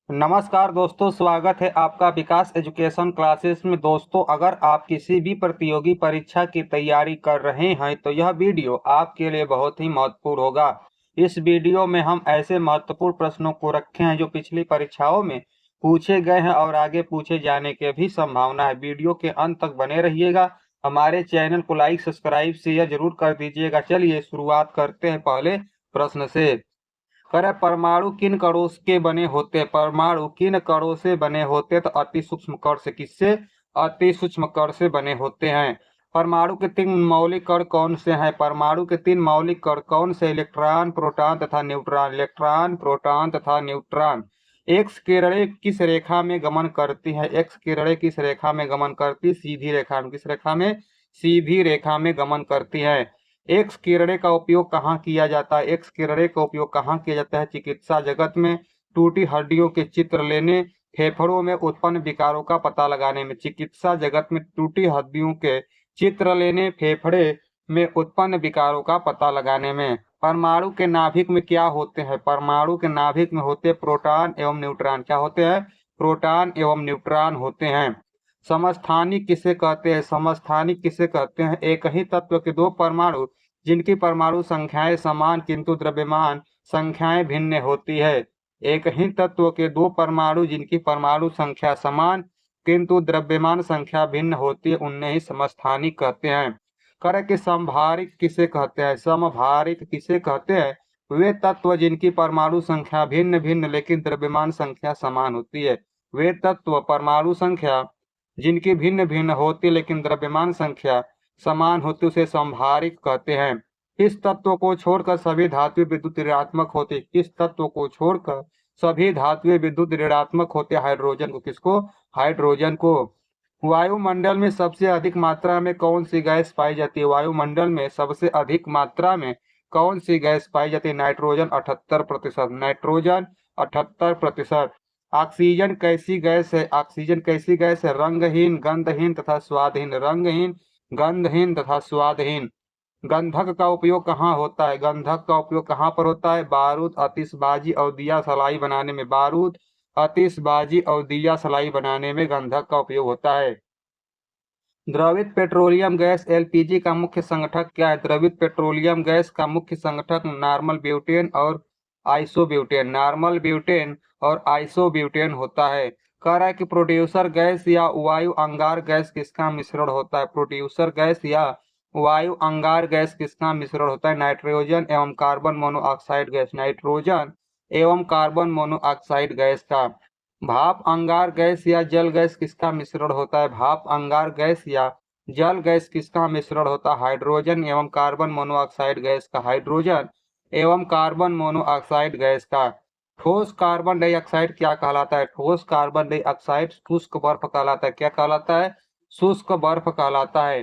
नमस्कार दोस्तों, स्वागत है आपका विकास एजुकेशन क्लासेस में। दोस्तों, अगर आप किसी भी प्रतियोगी परीक्षा की तैयारी कर रहे हैं तो यह वीडियो आपके लिए बहुत ही महत्वपूर्ण होगा। इस वीडियो में हम ऐसे महत्वपूर्ण प्रश्नों को रखे हैं जो पिछली परीक्षाओं में पूछे गए हैं और आगे पूछे जाने की भी संभावना है। वीडियो के अंत तक बने रहिएगा। हमारे चैनल को लाइक, सब्सक्राइब, शेयर जरूर कर दीजिएगा। चलिए शुरुआत करते हैं पहले प्रश्न से। परमाणु किन कणों के बने होते हैं? परमाणु किन कणों से बने होते हैं? तो अति सूक्ष्म कण से। किससे? अति सूक्ष्म कण से बने होते हैं। परमाणु के 3 मौलिक कण कौन से हैं? परमाणु के 3 मौलिक कण कौन से? इलेक्ट्रॉन, प्रोटॉन तथा न्यूट्रॉन। इलेक्ट्रॉन, प्रोटॉन तथा न्यूट्रॉन। एक्स किरणें किस रेखा में गमन करती है? एक्स किरणें किस रेखा में गमन करती? सीधी रेखा में। किस रेखा में? सीधी रेखा में गमन करती है। एक्स किरणें का उपयोग कहाँ किया जाता है? एक्स किरणें का उपयोग कहाँ किया जाता है? चिकित्सा जगत में, टूटी हड्डियों के चित्र लेने, फेफड़ों में उत्पन्न विकारों का पता लगाने में। चिकित्सा जगत में टूटी हड्डियों के चित्र लेने, फेफड़े में उत्पन्न विकारों का पता लगाने में। परमाणु के नाभिक में क्या होते हैं? परमाणु के नाभिक में होते प्रोटॉन एवं न्यूट्रॉन। क्या होते हैं? प्रोटॉन एवं न्यूट्रॉन होते हैं। समस्थानिक किसे कहते हैं? समस्थानिक किसे कहते हैं? एक ही तत्व के 2 परमाणु जिनकी परमाणु संख्याएं समान किंतु द्रव्यमान संख्याएं भिन्न होती है। एक ही तत्व के 2 परमाणु जिनकी परमाणु संख्या समान किंतु द्रव्यमान संख्या भिन्न होती है, उन्हें ही समस्थानिक कहते हैं। कर के समभारिक किसे कहते हैं? समभारिक किसे कहते हैं? वे तत्व जिनकी परमाणु संख्या भिन्न भिन्न लेकिन द्रव्यमान संख्या समान होती है। वे तत्व परमाणु संख्या जिनकी भिन्न भिन्न होती लेकिन द्रव्यमान संख्या समान होती उसे समभारिक कहते हैं। इस तत्व को छोड़कर सभी धातुएं विद्युत ऋणात्मक होती। किस तत्व को छोड़कर सभी धातुएं विद्युत ऋणात्मक होते? हाइड्रोजन को। किसको? हाइड्रोजन को। वायुमंडल में सबसे अधिक मात्रा में कौन सी गैस पाई जाती है? वायुमंडल में सबसे अधिक मात्रा में कौन सी गैस पाई जाती है? नाइट्रोजन 78%। नाइट्रोजन 78%। ऑक्सीजन कैसी गैस है? ऑक्सीजन कैसी गैस है? रंगहीन, गंधहीन तथा स्वादहीन। रंगहीन, गंधहीन तथा स्वादहीन। गंधक का उपयोग कहाँ होता है? गंधक का उपयोग कहाँ पर होता है? बारूद, आतिशबाजी और दिया सलाई बनाने में। बारूद, आतिशबाजी और दिया सलाई बनाने में गंधक का उपयोग होता है। द्रवित पेट्रोलियम गैस एलपीजी का मुख्य संगठक क्या है? द्रवित पेट्रोलियम गैस का मुख्य संगठक नॉर्मल ब्यूटेन और आइसोब्यूटेन। नॉर्मल ब्यूटेन और आइसोब्यूटेन होता है। कह रहा है कि प्रोड्यूसर गैस या वायु अंगार गैस किसका मिश्रण होता है? प्रोड्यूसर गैस या वायु अंगार गैस किसका मिश्रण होता है? नाइट्रोजन एवं कार्बन मोनोऑक्साइड गैस। नाइट्रोजन एवं कार्बन मोनोऑक्साइड गैस का। भाप अंगार गैस या जल गैस किसका मिश्रण होता है? भाप अंगार गैस या जल गैस किसका मिश्रण होता है? हाइड्रोजन एवं कार्बन मोनोऑक्साइड गैस का। हाइड्रोजन एवं कार्बन मोनोऑक्साइड गैस का। ठोस कार्बन डाइऑक्साइड क्या कहलाता है? ठोस कार्बन डाइऑक्साइड शुष्क बर्फ कहलाता है। क्या कहलाता है? शुष्क बर्फ कहलाता है।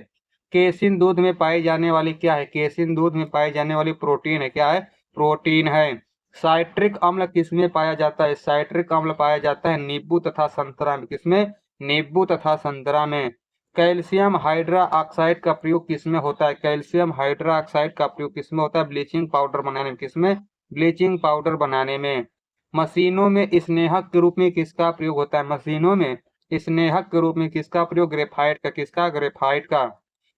केसिन दूध में पाई जाने वाली क्या है? केसिन दूध में पाई जाने वाली प्रोटीन है। क्या है? प्रोटीन है। साइट्रिक अम्ल किसमें पाया जाता है? साइट्रिक अम्ल पाया जाता है नींबू तथा संतरा में। किसमें? नींबू तथा संतरा में। कैल्शियम हाइड्रा ऑक्साइड का प्रयोग किसमें होता है? कैल्शियम हाइड्रा ऑक्साइड का प्रयोग किसमें होता है? ब्लीचिंग पाउडर बनाने में। किसमें? ब्लीचिंग पाउडर बनाने में। मशीनों में स्नेहक के रूप में किसका प्रयोग होता है? मशीनों में स्नेहक के रूप में किसका प्रयोग? ग्रेफाइट का। किसका? ग्रेफाइट का।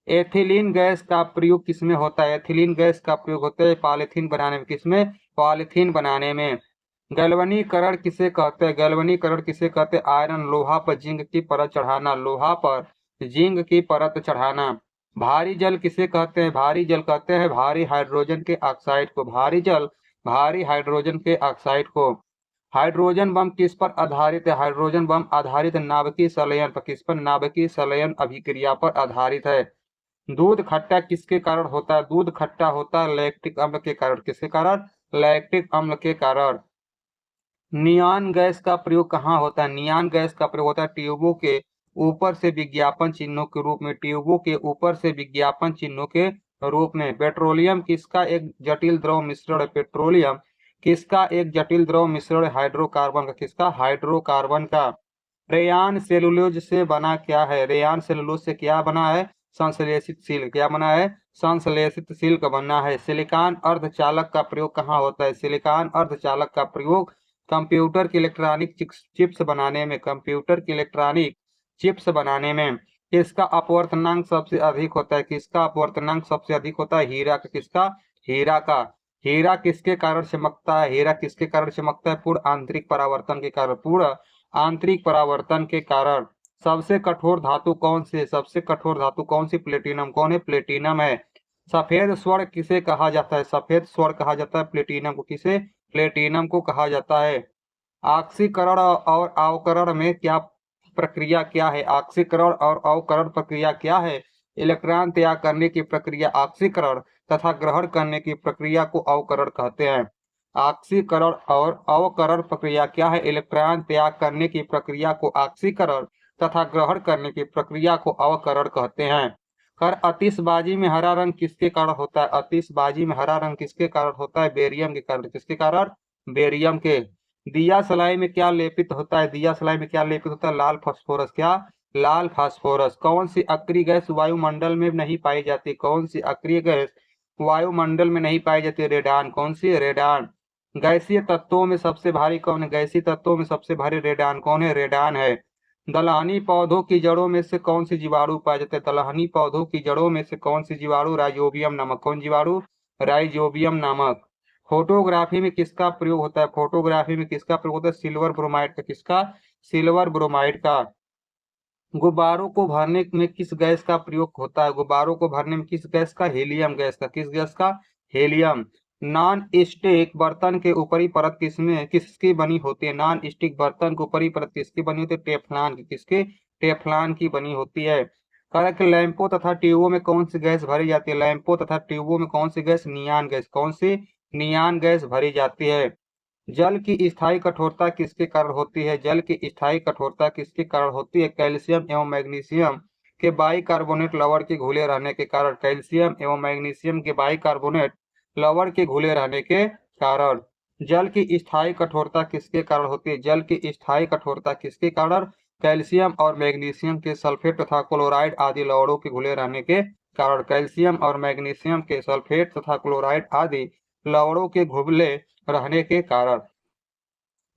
एथिलीन गैस का प्रयोग किसमें होता है? एथिलीन गैस का प्रयोग होता है पॉलीथीन बनाने में। किसमें? पॉलीथीन बनाने में। गैल्वनीकरण किसे कहते हैं? गैल्वनीकरण किसे कहते हैं? आयरन लोहा पर जिंक की परत चढ़ाना। लोहा पर जिंक की परत चढ़ाना। भारी जल किसे कहते हैं? भारी जल कहते हैं भारी हाइड्रोजन के ऑक्साइड को। भारी जल भारी हाइड्रोजन के ऑक्साइड को। हाइड्रोजन बम किस पर आधारित है? हाइड्रोजन बम आधारित नाभिकीय संलयन पर। किस पर? नाभिकीय संलयन अभिक्रिया पर आधारित है। दूध खट्टा किसके कारण होता है? दूध खट्टा होता है लैक्टिक अम्ल के कारण। किसके कारण? लैक्टिक अम्ल के कारण। नियॉन गैस का प्रयोग कहाँ होता है? नियॉन गैस का प्रयोग होता है ट्यूबों के ऊपर से विज्ञापन चिन्हों के रूप में। ट्यूबों के ऊपर से विज्ञापन चिन्हों के रूप में। पेट्रोलियम किसका एक जटिल द्रव मिश्रण है? पेट्रोलियम किसका एक जटिल द्रव मिश्रण है? हाइड्रोकार्बन का। किसका? हाइड्रोकार्बन का। रेयान सेलुलोज से बना क्या है? रेयान सेलुलोज से क्या बना है? संश्लेषित सिल्क। क्या बना है? संश्लेषित सिल्क बना है। सिलिकॉन अर्धचालक का प्रयोग कहाँ होता है? सिलिकॉन अर्धचालक का प्रयोग कंप्यूटर की इलेक्ट्रॉनिक चिप्स बनाने में, कंप्यूटर की इलेक्ट्रॉनिक चिप्स बनाने में किसका अपवर्तनांक सबसे अधिक होता है? किसका अपवर्तनांक सबसे अधिक होता है? हीरा का। किसका? हीरा का। हीरा किसके कारण चमकता है? हीरा किसके कारण चमकता है? पूर्ण आंतरिक परावर्तन के कारण। पूर्ण आंतरिक परावर्तन के कारण। सबसे कठोर धातु कौन सी? सबसे कठोर धातु कौन सी? प्लेटिनम। कौन है? प्लेटिनम है। सफेद स्वर्ण किसे कहा जाता है? सफेद स्वर्ण कहा जाता है प्लेटिनम को। किसे? प्लेटिनम को कहा जाता है। ऑक्सीकरण और अवकरण में क्या प्रक्रिया क्या है? ऑक्सीकरण और अवकरण प्रक्रिया क्या है? इलेक्ट्रॉन त्याग करने की प्रक्रिया ऑक्सीकरण तथा ग्रहण करने की प्रक्रिया को अवकरण कहते हैं। ऑक्सीकरण और अवकरण प्रक्रिया क्या है? इलेक्ट्रॉन त्याग करने की प्रक्रिया को ऑक्सीकरण तथा ग्रहण करने की प्रक्रिया को अवकरण कहते हैं। कर आतिशबाजी में हरा रंग किसके कारण होता है? आतिशबाजी में हरा रंग किसके कारण होता है? बेरियम के कारण। किसके कारण? बेरियम के। दिया सलाई में क्या लेपित होता है? दिया सलाई में क्या लेपित होता है? लाल फास्फोरस। क्या? लाल फास्फोरस। कौन सी अक्रिय गैस वायुमंडल में नहीं पाई जाती? कौन सी अक्रिय गैस वायुमंडल में नहीं पाई जाती? रेडान। कौन सी? रेडान। गैसीय तत्वों में सबसे भारी कौन है? गैसीय तत्वों में सबसे भारी रेडान कौन है? रेडान है। दलहनी पौधों की जड़ों में से कौन सी जीवाणु पाए जाते हैं? दलहनी पौधों की जड़ों में से कौन सी जीवाणु? राइजोबियम नामक। कौन जीवाणु? राइजोबियम नामक। फोटोग्राफी में किसका प्रयोग होता है? फोटोग्राफी में किसका प्रयोग होता है? सिल्वर ब्रोमाइड का। किसका? सिल्वर ब्रोमाइड का। गुब्बारों को भरने में किस गैस का प्रयोग होता है? गुब्बारों को भरने में किस गैस का? हीलियम गैस का। किस गैस का? हीलियम। नॉन स्टिक बर्तन के ऊपरी परत किसकी बनी होती है? नॉन स्टिक बर्तन के ऊपरी परत किसकी बनी होती है? टेफ्लॉन की। किसके? टेफ्लॉन की बनी होती है। करक लैंपों तथा ट्यूबों में कौन सी गैस भरी जाती है? लैंपों तथा ट्यूबों में कौन सी गैस? नियान गैस। कौन सी? नियान गैस भरी जाती है। जल की स्थायी कठोरता किसके कारण होती है? जल की स्थायी कठोरता किसके कारण होती है? कैल्शियम एवं मैग्नीशियम के बाइकार्बोनेट लवण के घुले रहने के कारण। कैल्शियम एवं मैग्नीशियम के बाइकार्बोनेट लवण के घुले रहने के कारण। जल की स्थायी कठोरता किसके कारण होती है? जल की स्थायी कठोरता किसके कारण? कैल्शियम और मैग्नीशियम के सल्फेट तथा क्लोराइड आदि लवणों के घुले रहने के कारण। कैल्शियम और मैग्नीशियम के सल्फेट तथा क्लोराइड आदि लवणों के घुले रहने के कारण।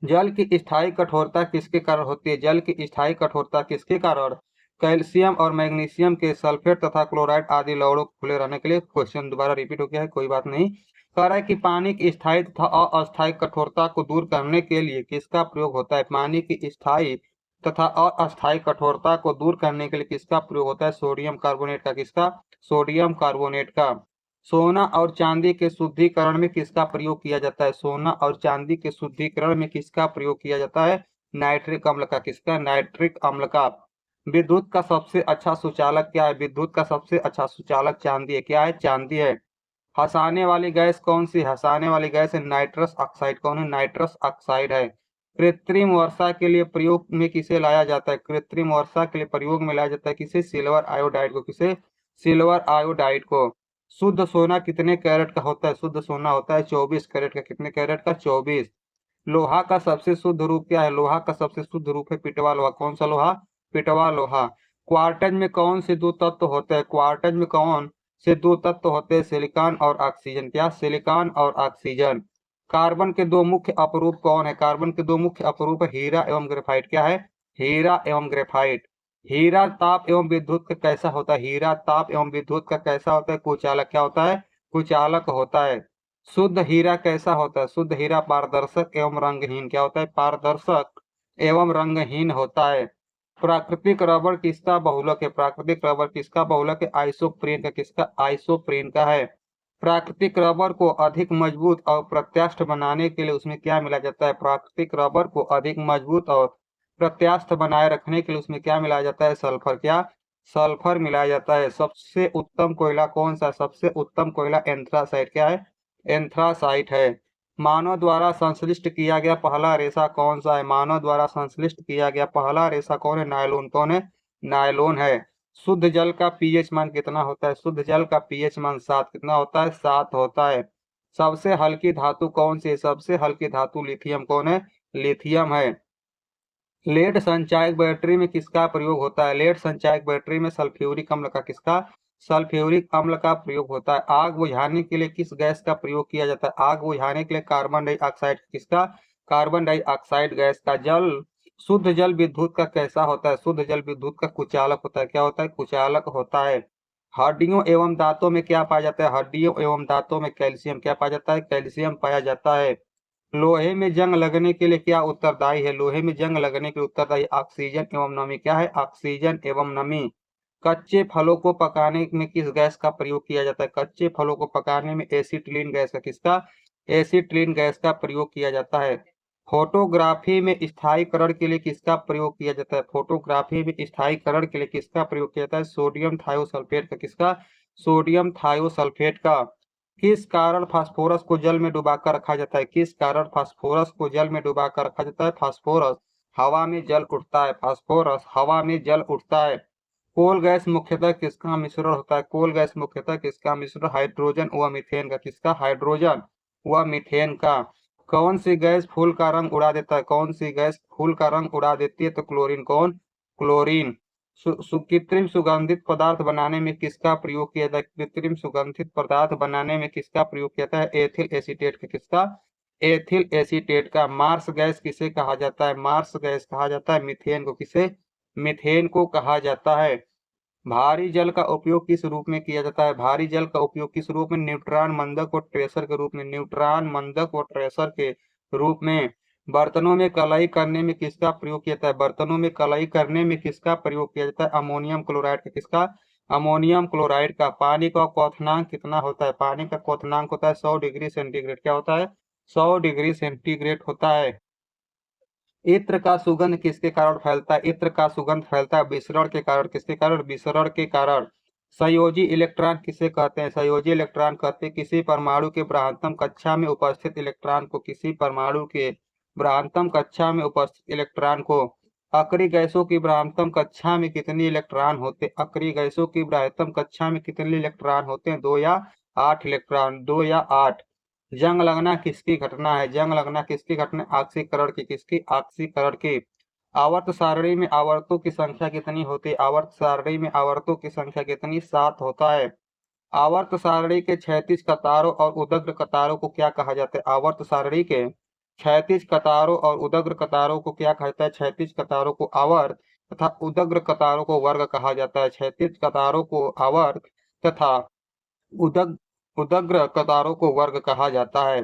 जल की स्थायी कठोरता किसके कारण होती है? जल की स्थायी कठोरता किसके कारण? कैल्शियम और मैग्नीशियम के सल्फेट तथा क्लोराइड आदि लवणों खुले रहने के लिए। क्वेश्चन दोबारा रिपीट हो गया है, कोई बात नहीं। कह रहा है कि पानी की स्थायी तथा अस्थायी कठोरता को दूर करने के लिए किसका प्रयोग होता है? पानी की स्थायी तथा अस्थायी कठोरता को दूर करने के लिए किसका प्रयोग होता है? सोडियम कार्बोनेट का। किसका? सोडियम कार्बोनेट का। सोना और चांदी के शुद्धिकरण में किसका प्रयोग किया जाता है? सोना और चांदी के शुद्धिकरण में किसका प्रयोग किया जाता है? नाइट्रिक अम्ल का। किसका? नाइट्रिक अम्ल का। विद्युत का सबसे अच्छा सुचालक क्या है? विद्युत का सबसे अच्छा सुचालक चांदी है। क्या है? चांदी है। हंसाने वाली गैस कौन सी? हंसाने वाली गैस है नाइट्रस ऑक्साइड। कौन है? नाइट्रस ऑक्साइड है। कृत्रिम वर्षा के लिए प्रयोग में किसे लाया जाता है? कृत्रिम वर्षा के लिए प्रयोग में लाया जाता है किसे? सिल्वर आयोडाइड को। किसे? सिल्वर आयोडाइड को। शुद्ध सोना कितने कैरेट का होता है? शुद्ध सोना होता है 24 कैरेट का। कितने कैरेट का? 24। लोहा का सबसे शुद्ध रूप क्या है? लोहा का सबसे शुद्ध रूप है पिटवा लोहा। कौन सा लोहा? पिटवा लोहा। क्वार्टज में कौन से दो तत्व होते हैं? क्वार्टज में कौन से दो तत्व होते हैं? सिलिकॉन और ऑक्सीजन। क्या? सिलिकॉन और ऑक्सीजन। कार्बन के दो मुख्य अपरूप कौन है? कार्बन के दो मुख्य अपरूप है हीरा एवं ग्रेफाइट। क्या है? हीरा एवं ग्रेफाइट। हीरा ताप एवं विद्युत का कैसा होता है? हीरा ताप एवं विद्युत का कैसा होता है? कुचालक। क्या होता है? कुचालक होता है। शुद्ध हीरा कैसा होता है? शुद्ध हीरा पारदर्शक एवं रंगहीन। क्या होता है? पारदर्शक एवं रंगहीन होता है। प्राकृतिक रबर किसका बहुलक है? प्राकृतिक रबर किसका बहुलक है? आइसोप्रीन का। किसका? आइसोप्रीन का है। प्राकृतिक रबर को अधिक मजबूत और प्रत्यास्थ बनाने के लिए उसमें क्या मिलाया जाता है? प्राकृतिक रबर को अधिक मजबूत और प्रत्यास्थ बनाए रखने के लिए उसमें क्या मिलाया जाता है? सल्फर। क्या? सल्फर मिलाया जाता है। सबसे उत्तम कोयला कौन सा? सबसे उत्तम कोयला एंथ्रासाइट। क्या है? एंथ्रासाइट है। मानव द्वारा संश्लिष्ट किया गया पहला रेशा कौन सा है? मानव द्वारा संश्लिष्ट किया गया पहला रेशा कौन है? नायलॉन। कौन है? नायलॉन है। शुद्ध जल का पीएच मान कितना होता है? शुद्ध जल का पीएच मान 7 कितना होता है? 7 होता है। सबसे हल्की धातु कौन सी है? सबसे हल्की धातु लिथियम। कौन है? लिथियम है। लेड संचायक बैटरी में किसका प्रयोग होता है? लेड संचायक बैटरी में सल्फ्यूरिक अम्ल का। किसका? सल्फ्यूरिक अम्ल का प्रयोग होता है। आग बुझाने के लिए किस गैस का प्रयोग किया जाता है? आग बुझाने के लिए कार्बन डाइऑक्साइड। किसका? कार्बन डाइऑक्साइड गैस का। जल, शुद्ध जल विद्युत का कैसा होता है? शुद्ध जल विद्युत का कुचालक होता है। क्या होता है? कुचालक होता है। हड्डियों एवं दांतों में क्या पाया जाता है? हड्डियों एवं दांतों में कैल्शियम। क्या पाया जाता है? कैल्शियम पाया जाता है। लोहे में जंग लगने के लिए क्या उत्तरदायी है? लोहे में जंग लगने के उत्तरदायी ऑक्सीजन एवं नमी। क्या है? ऑक्सीजन एवं नमी। कच्चे फलों को पकाने में किस गैस का प्रयोग किया जाता है? कच्चे फलों को पकाने में एसिटिलीन गैस का, किसका? एसिटिलीन गैस का प्रयोग किया जाता है। फोटोग्राफी में स्थायीकरण के लिए किसका प्रयोग किया जाता है? फोटोग्राफी में स्थायीकरण के लिए किसका प्रयोग किया जाता है? सोडियम थायोसल्फेट का। किसका? सोडियम थायोसल्फेट का। किस कारण फास्फोरस को जल में डुबाकर रखा जाता है? किस कारण फास्फोरस को जल में डुबाकर रखा जाता है? फास्फोरस हवा में जल उठता है। फास्फोरस हवा में जल उठता है। कोल गैस मुख्यतः किसका मिश्रण होता है? कोल गैस मुख्यतः किसका मिश्रण? हाइड्रोजन व मीथेन का। किसका? हाइड्रोजन व मीथेन का। कौन सी गैस फूल का रंग उड़ा देता है? कौन सी गैस फूल का रंग उड़ा देती है? तो क्लोरीन। कौन? क्लोरीन। कृत्रिम सुगंधित पदार्थ बनाने में किसका प्रयोग किया जाता है? कृत्रिम सुगंधित पदार्थ बनाने में किसका प्रयोग किया जाता है? एथिल एसीटेट का। किसका? एथिल एसीटेट का। मार्स गैस किसे कहा जाता है? मार्स गैस कहा जाता है मीथेन को। किसे? मीथेन को कहा जाता है। भारी जल का उपयोग किस रूप में किया जाता है? भारी जल का उपयोग किस रूप में? न्यूट्रॉन मंदक और ट्रेसर के रूप में। न्यूट्रॉन मंदक और ट्रेसर के रूप में। बर्तनों में कलाई करने में किसका प्रयोग किया जाता है? बर्तनों में कलाई करने में किसका प्रयोग किया जाता है? अमोनियम क्लोराइड का। किसका? अमोनियम क्लोराइड का। पानी का क्वथनांक कितना होता है? पानी का क्वथनांक होता है 100 डिग्री सेंटीग्रेड। क्या होता है? 100 डिग्री सेंटीग्रेड होता है। इत्र का सुगंध किसके कारण फैलता है? इत्र का सुगंध फैलता है विसरण के कारण। किसके कारण? विसरण के कारण। संयोजी इलेक्ट्रॉन किसे कहते हैं? संयोजी इलेक्ट्रॉन कहते हैं किसी परमाणु के बृहत्तम कक्षा में उपस्थित इलेक्ट्रॉन को। किसी परमाणु के बृहत्तम कक्षा में उपस्थित इलेक्ट्रॉन को। अक्रिय गैसों की बृहत्तम कक्षा में कितने इलेक्ट्रॉन होते? अक्रिय गैसों की बृहत्तम कक्षा में कितने इलेक्ट्रॉन होते हैं? 2 या 8 इलेक्ट्रॉन। 2 या 8। जंग लगना किसकी घटना है? जंग लगना किसकी घटना? ऑक्सीकरण की। किसकी? ऑक्सीकरण की। आवर्त सारणी में आवर्तों की संख्या कितनी होती है? आवर्त सारणी में आवर्तों की संख्या कितनी? 7 होता है। आवर्त सारणी के क्षैतिज कतारों और उदग्र कतारों को क्या कहा जाता है? आवर्त सारणी के क्षैतिज कतारों और उदग्र कतारों को क्या कहा जाता है? क्षैतिज कतारों को आवर्त तथा उदग्र कतारों को वर्ग कहा जाता है। क्षैतिज कतारों को आवर्त तथा उदग्र कतारों को वर्ग कहा जाता है।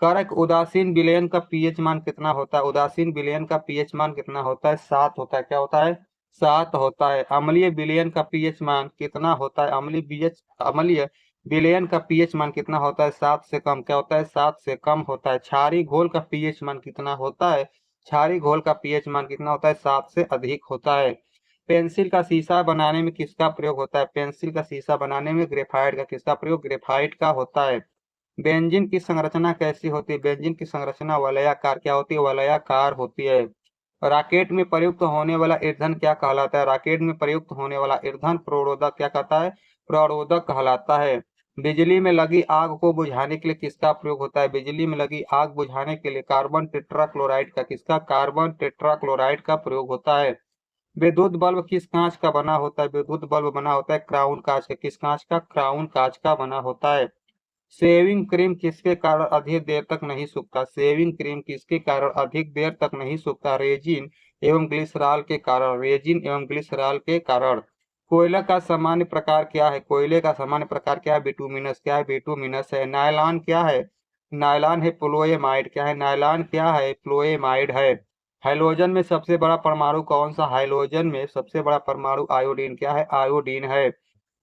कारक उदासीन विलयन का पीएच मान कितना होता है? उदासीन विलयन का पीएच मान कितना होता है? 7 होता है। क्या होता है? 7 होता है। अम्लीय विलयन का पीएच मान कितना होता है? अम्लीय विलयन का पीएच मान कितना होता है? 7 से कम। क्या होता है? 7 से कम होता है। क्षारीय घोल का पीएच मान कितना होता है? क्षारीय घोल का पीएच मान कितना होता है? 7 से अधिक होता है। पेंसिल का शीशा बनाने में किसका प्रयोग होता है? पेंसिल का शीशा बनाने में ग्रेफाइट का। किसका प्रयोग? ग्रेफाइट का होता है। बेंजीन की संरचना कैसी होती है? बेंजीन की संरचना वलयाकार। क्या होती है? वलयाकार होती है। रॉकेट में प्रयुक्त होने वाला ईंधन क्या कहलाता है? रॉकेट में प्रयुक्त होने वाला ईंधन प्रणोदक। क्या कहता है? प्रणोदक कहलाता है। बिजली में लगी आग को बुझाने के लिए किसका प्रयोग होता है? बिजली में लगी आग बुझाने के लिए कार्बन टेट्राक्लोराइड का। किसका? कार्बन टेट्राक्लोराइड का प्रयोग होता है। विद्युत बल्ब किस कांच का बना होता है? विद्युत बल्ब बना होता है क्राउन कांच का। किस कांच का? क्राउन कांच का बना होता है। शेविंग क्रीम किसके कारण अधिक देर तक नहीं सूखता? शेविंग क्रीम किसके कारण अधिक देर तक नहीं सूखता? रेजिन एवं ग्लिसरॉल के कारण। रेजिन एवं ग्लिसरॉल के कारण। कोयला का सामान्य प्रकार क्या है? कोयले का सामान्य प्रकार क्या है? बिटुमिनस। क्या है? बिटुमिनस है। नायलॉन क्या है? नायलॉन है प्लोएमाइड। क्या है? नायलॉन क्या है? प्लोएमाइड है। हाइड्रोजन में सबसे बड़ा परमाणु कौन सा? हाइड्रोजन में सबसे बड़ा परमाणु आयोडीन। क्या है? आयोडीन है।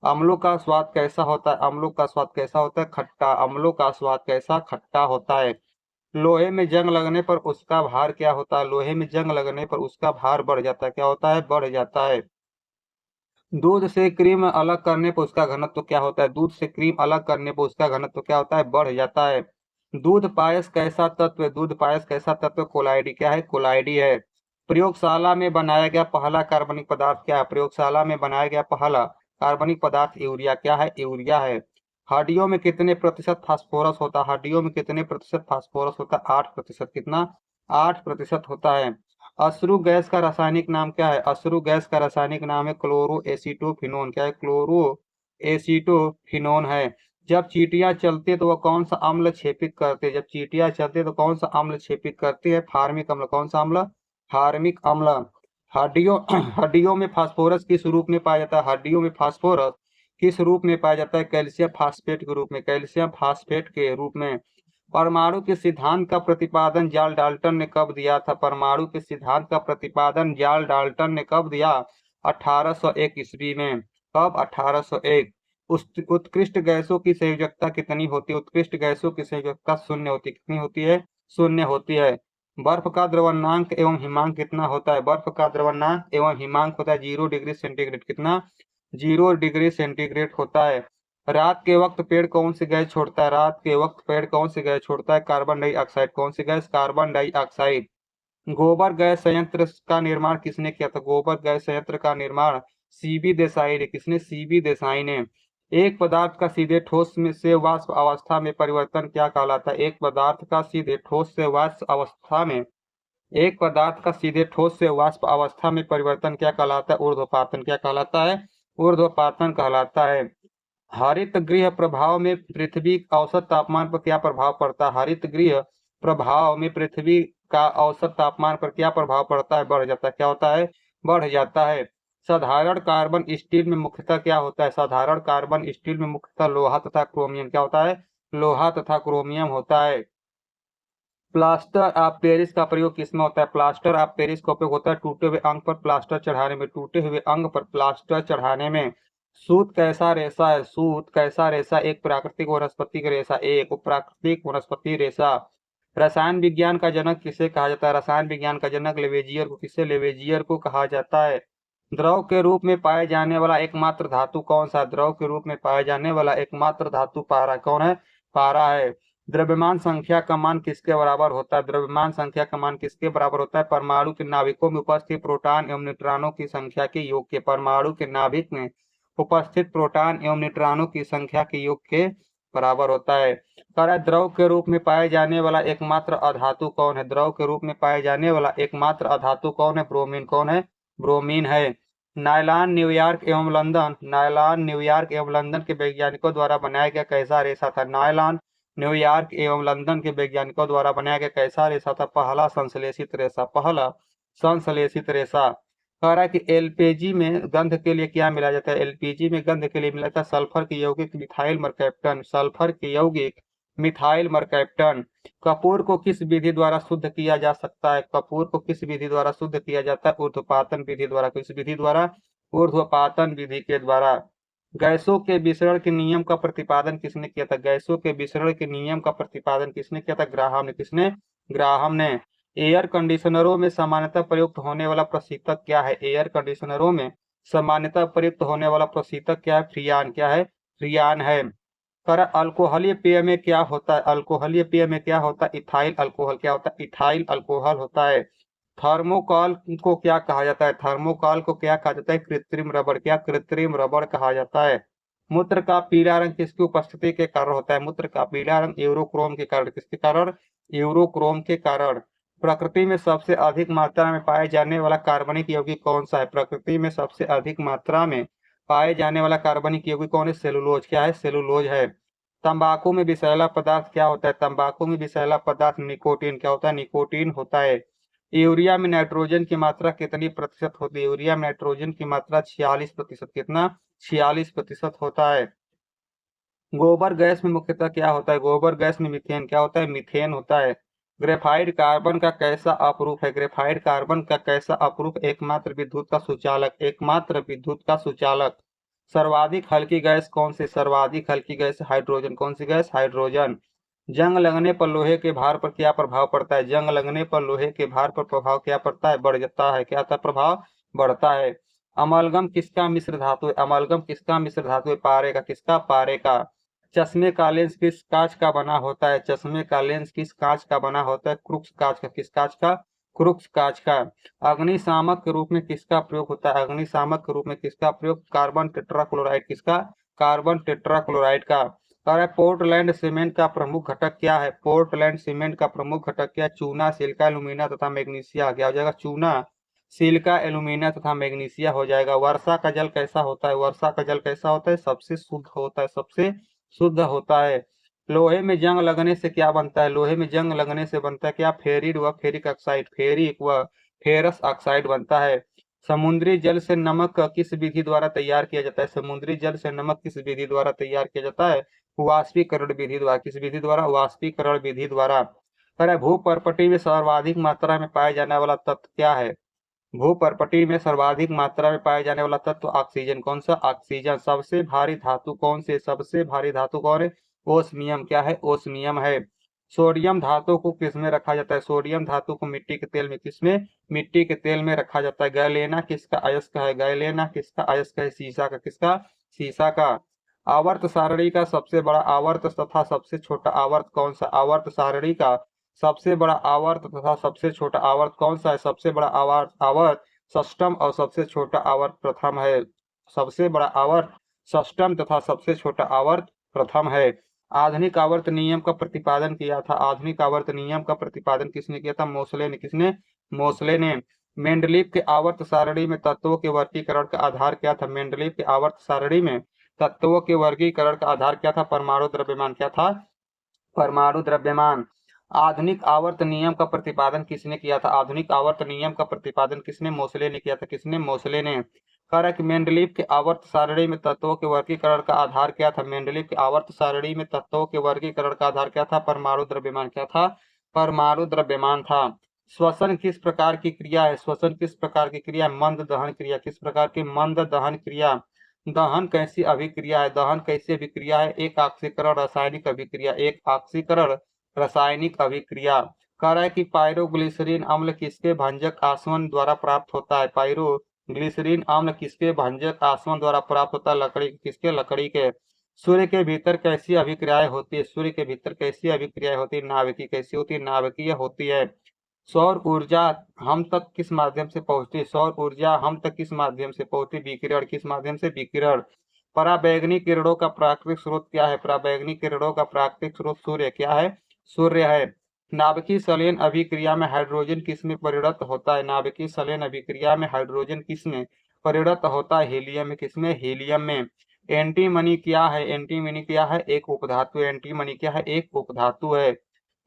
अम्लों का स्वाद कैसा होता है? अम्लों का स्वाद कैसा होता है? खट्टा। अम्लों का स्वाद कैसा? खट्टा होता है। लोहे में जंग लगने पर उसका भार क्या होता है? लोहे में जंग लगने पर उसका भार बढ़ जाता है। क्या होता है? बढ़ जाता है। दूध से क्रीम अलग करने पर उसका घनत्व क्या होता है? दूध से क्रीम अलग करने पर उसका घनत्व क्या होता है? बढ़ जाता है। दूध पायस कैसा तत्व है? दूध पायस कैसा तत्व? कोलाइडी। क्या है? कोलाइडी है। प्रयोगशाला में बनाया गया पहला कार्बनिक पदार्थ क्या है? प्रयोगशाला में बनाया गया पहला कार्बनिक पदार्थ यूरिया। क्या है? यूरिया है। हड्डियों में कितने प्रतिशत फास्फोरस होता है? हड्डियों में कितने प्रतिशत फास्फोरस होता है? 8%। कितना? 8% होता है। अश्रु गैस का रासायनिक नाम क्या है? अश्रु गैस का रासायनिक नाम है क्लोरो एसीटोफिनोन। क्या है? क्लोरो एसीटोफिनोन है। जब चींटियां चलती है तो वह कौन सा अम्ल क्षेपित करते हैं? जब चींटियां चलती है तो कौन सा अम्ल क्षेपित करती है? फार्मिक अम्ल। कौन सा अम्ल? फार्मिक अम्ल। हड्डियों हड्डियों में फास्फोरस किस रूप में पाया जाता है? हड्डियों में फास्फोरस किस रूप में पाया जाता है? कैल्शियम फास्फेट के रूप में। कैल्शियम फास्फेट के रूप में। परमाणु के सिद्धांत का प्रतिपादन जॉन डाल्टन ने कब दिया था? परमाणु के सिद्धांत का प्रतिपादन जॉन डाल्टन ने कब दिया? 1801 ईस्वी में। कब? 1801। उत्कृष्ट गैसों की संयोजकता कितनी होती है? उत्कृष्ट गैसों की संयोजकता शून्य होती है। कितनी होती है? शून्य होती है। बर्फ का द्रवणांक एवं हिमांक कितना होता है? बर्फ का द्रवणांक एवं हिमांक होता है 0 डिग्री सेंटीग्रेड। कितना? 0 डिग्री सेंटीग्रेड होता है। रात के वक्त पेड़ कौन सी गैस छोड़ता है? रात के वक्त पेड़ कौन सी गैस छोड़ता है? Carbon dioxide. कौन सी गैस? Carbon dioxide. गोबर गैस संयंत्र का निर्माण किसने किया था? गोबर गैस संयंत्र का निर्माण सीबी देसाई ने। किसने? सीबी देसाई ने। एक पदार्थ का सीधे ठोस में से वाष्प अवस्था में परिवर्तन क्या कहलाता है? एक पदार्थ का सीधे ठोस से वाष्प अवस्था में एक पदार्थ का सीधे ठोस से वाष्प अवस्था में परिवर्तन क्या कहलाता है? ऊर्ध्वपातन। क्या कहलाता है? ऊर्ध्वपातन कहलाता है। हरित गृह प्रभाव में पृथ्वी औसत तापमान पर क्या प्रभाव पड़ता है? हरित गृह प्रभाव में पृथ्वी का औसत तापमान पर क्या प्रभाव पड़ता है? बढ़ जाता है। क्या होता है? बढ़ जाता है। साधारण कार्बन स्टील में मुख्यतः क्या होता है? साधारण कार्बन स्टील में मुख्यतः लोहा तथा क्रोमियम। क्या होता है? लोहा तथा क्रोमियम होता है। प्लास्टर ऑफ पेरिस का प्रयोग किसमें होता है? प्लास्टर ऑफ पेरिस का उपयोग होता है टूटे हुए अंग पर प्लास्टर चढ़ाने में। टूटे हुए अंग पर प्लास्टर चढ़ाने में। सूत कैसा रेशा है? सूत कैसा रेशा एक प्राकृतिक वनस्पति रेशा, एक प्राकृतिक वनस्पति रेशा। रसायन विज्ञान का जनक किसे कहा जाता है? रसायन विज्ञान का जनक लेवेजियर को। किसे? लेवेजियर को कहा जाता है। द्रव के रूप में पाए जाने वाला एकमात्र धातु कौन सा? द्रव के रूप में पाए जाने वाला एकमात्र धातु पारा। कौन है? पारा है। द्रव्यमान संख्या का मान किसके बराबर होता है? द्रव्यमान संख्या का मान किसके बराबर होता है? परमाणु के नाभिकों में उपस्थित प्रोटॉन एवं न्यूट्रॉनों की संख्या के योग के। परमाणु के नाभिक में उपस्थित प्रोटॉन एवं न्यूट्रॉनों की संख्या के योग के बराबर होता है। द्रव के रूप में पाए जाने वाला एकमात्र अधातु कौन है? द्रव के रूप में पाए जाने वाला एकमात्र अधातु कौन है? ब्रोमीन। कौन है? ब्रोमीन है। नायलॉन न्यूयॉर्क एवं लंदन नायलॉन न्यूयॉर्क एवं लंदन के वैज्ञानिकों द्वारा बनाया गया कैसा रेशा था? नायलॉन न्यूयॉर्क एवं लंदन के वैज्ञानिकों द्वारा बनाया गया कैसा रेशा था? पहला संश्लेषित रेशा। पहला संश्लेषित रेशा। कह रहा है कि एलपीजी में गंध के लिए क्या मिलाया जाता है? एलपीजी में गंध के लिए मिला जाता है सल्फर के यौगिक मिथाइल मरकैप्टन। सल्फर के यौगिक मिथाइल मरकैप्टन। कपूर को किस विधि द्वारा शुद्ध किया जा सकता है? कपूर को किस विधि द्वारा शुद्ध किया जाता है? ऊर्ध्वपातन विधि द्वारा। किस विधि द्वारा? ऊर्ध्वपातन विधि के द्वारा। गैसों के विसरण के नियम का प्रतिपादन किसने किया था? गैसों के विसरण के नियम का प्रतिपादन किसने किया था? ग्राहम ने। किसने? ग्राहम ने। एयर कंडीशनरों में सामान्यतः प्रयुक्त होने वाला प्रशीतक क्या है? एयर कंडीशनरों में सामान्यतः प्रयुक्त होने वाला प्रशीतक क्या है? फ्रियान। क्या है? फ्रियान है। अल्कोहलीय पेय में क्या होता है? अल्कोहलीय पेय में क्या होता है? Ethyl alcohol. क्या होता है? इथाइल अल्कोहल होता है। थर्मोकॉल को क्या कहा जाता है? थर्मोकॉल को क्या कहा जाता है? कृत्रिम रबड़। क्या? कृत्रिम रबड़ कहा जाता है। मूत्र का पीला रंग किसकी उपस्थिति के कारण होता है? मूत्र का पीला रंग यूरोक्रोम के कारण। किसके कारण? यूरोक्रोम के कारण। प्रकृति में सबसे अधिक मात्रा में पाए जाने वाला कार्बनिक यौगिक कौन सा है? प्रकृति में सबसे अधिक मात्रा में पाए जाने वाला कार्बनिक यौगिक कौन है? सेलुलोज। क्या है? सेलुलोज है। तंबाकू में विषैला पदार्थ क्या होता है? तंबाकू में विषैला पदार्थ निकोटीन। क्या होता है? निकोटीन होता है। यूरिया में नाइट्रोजन की मात्रा कितनी प्रतिशत होती है? यूरिया में नाइट्रोजन की मात्रा 46%। कितना? 46% होता है। गोबर गैस में मुख्यतः क्या होता है? गोबर गैस में मीथेन। क्या होता है? मीथेन होता है। ग्रेफाइट कार्बन का कैसा अपरूप है? ग्रेफाइट कार्बन का कैसा अपरूप? एकमात्र विद्युत का सुचालक। एकमात्र विद्युत का सुचालक। सर्वाधिक हल्की गैस कौन सी? सर्वाधिक हल्की गैस हाइड्रोजन। कौन सी गैस? हाइड्रोजन। जंग लगने पर लोहे के भार पर क्या प्रभाव पड़ता है? जंग लगने पर लोहे के भार पर प्रभाव क्या पड़ता है? बढ़ जाता है। क्या था? प्रभाव बढ़ता है। अमलगम किसका मिश्र धातु है? अमलगम किसका मिश्र धातु है? पारे का। किसका? पारे का। चश्मे का लेंस किस कांच का बना होता है? चश्मे का लेंस किस कांच का बना होता है? क्रुक्स कांच का। किस कांच का? क्रुक्स कांच का। अग्निशामक के रूप में किसका प्रयोग होता है? अग्निशामक के रूप में किसका प्रयोग? Carbon tetrachloride. किसका? कार्बन टेट्राक्लोराइड का। और पोर्टलैंड सीमेंट का प्रमुख घटक क्या है? पोर्टलैंड सीमेंट का प्रमुख घटक क्या है? चूना, सिलिका, एल्यूमिना तथा मैग्नीशिया। क्या हो जाएगा? चूना, सिलिका, एल्यूमिना तथा मैग्नीशिया हो जाएगा। वर्षा का जल कैसा होता है? वर्षा का जल कैसा होता है? सबसे शुद्ध होता है। सबसे शुद्ध होता है। लोहे में जंग लगने से क्या बनता है? लोहे में जंग लगने से बनता है क्या? फेरिड व फेरिक ऑक्साइड, फेरिक व फेरस ऑक्साइड बनता है। समुद्री जल से नमक किस विधि द्वारा तैयार किया जाता है? समुद्री जल से नमक किस विधि द्वारा तैयार किया जाता है? वाष्पीकरण विधि द्वारा। किस विधि द्वारा? वाष्पीकरण विधि द्वारा। अरे भूपर्पटी में सर्वाधिक मात्रा में पाया जाने वाला तत्व क्या है? भूपर्पटी में सर्वाधिक मात्रा में पाए जाने वाला तत्व ऑक्सीजन। कौन सा? ऑक्सीजन। सबसे भारी धातु कौन से? सबसे भारी धातु कौन है? ओस्मियम। क्या है? ओस्मियम है। सोडियम धातु को किस में रखा जाता है? सोडियम धातु को मिट्टी के तेल में। किसमें? मिट्टी के तेल में रखा जाता है। गैलेना किसका अयस्क है? गैलेना किसका अयस्क है? सीसा का। किसका? सीसा का। आवर्त सारणी का सबसे बड़ा आवर्त तथा सबसे छोटा आवर्त कौन सा? आवर्त सारणी का सबसे बड़ा आवर्त तथा सबसे छोटा आवर्त कौन सा है? सबसे बड़ा आवर्त षष्टम और सबसे छोटा आवर्त प्रथम है। सबसे बड़ा आवर्त षष्टम तथा सबसे छोटा आवर्त प्रथम है। आधुनिक आवर्त नियम का प्रतिपादन किया था। आधुनिक आवर्त नियम का प्रतिपादन किसने किया था? मोसले ने। किसने? मोसले ने। मेंडलीव के आवर्त सारणी में तत्वों के वर्गीकरण का आधार क्या था? मेंडलीव के आवर्त सारणी में तत्वों के वर्गीकरण का आधार क्या था? परमाणु द्रव्यमान। क्या था? परमाणु द्रव्यमान। आधुनिक आवर्त नियम का प्रतिपादन किसने किया था? आधुनिक आवर्त नियम का प्रतिपादन किसने? मोसले ने किया था। किसने? मोसले ने। कारक मेंडलीव के आवर्त सारणी में तत्वों के वर्गीकरण का आधार क्या था? मेंडलीव के आवर्त सारणी में तत्वों के वर्गीकरण का आधार क्या था? परमाणु द्रव्यमान। क्या था? परमाणु द्रव्यमान था। श्वसन किस प्रकार की क्रिया है? श्वसन किस प्रकार की क्रिया? मंद दहन क्रिया। किस प्रकार की? मंद दहन क्रिया। दहन कैसी अभिक्रिया है? दहन कैसी अभिक्रिया है? एक ऑक्सीकरण रासायनिक अभिक्रिया। एक ऑक्सीकरण रासायनिक अभिक्रिया। कह रहा है कि पायरोग्लिसरीन अम्ल किसके भंजक आसवन द्वारा प्राप्त होता है? पायरोग्लिसरीन अम्ल किसके भंजक आसवन द्वारा प्राप्त होता है? लकड़ी। किसके? लकड़ी के। सूर्य के भीतर कैसी अभिक्रियाएं होती है? सूर्य के भीतर कैसी अभिक्रियाएं होती है? नाभिकीय। कैसी होती है? नाभिकीय होती है। सौर ऊर्जा हम तक किस माध्यम से पहुंचती है? सौर ऊर्जा हम तक किस माध्यम से पहुंचती? विकिरण। किस माध्यम से? विकिरण। पराबैंगनी किरणों का प्राकृतिक स्रोत क्या है? पराबैंगनी किरणों का प्राकृतिक स्रोत सूर्य। क्या है? सूर्य है। नाभिकीय संलयन अभिक्रिया में हाइड्रोजन किस में परिणत होता है? नाभिकीय संलयन अभिक्रिया में हाइड्रोजन किस में परिणत होता है? हीलियम में। किसमें? हीलियम में। एंटीमनी क्या है? एंटीमनी क्या है? एक उपधातु। एंटीमनी क्या है? एक उपधातु है।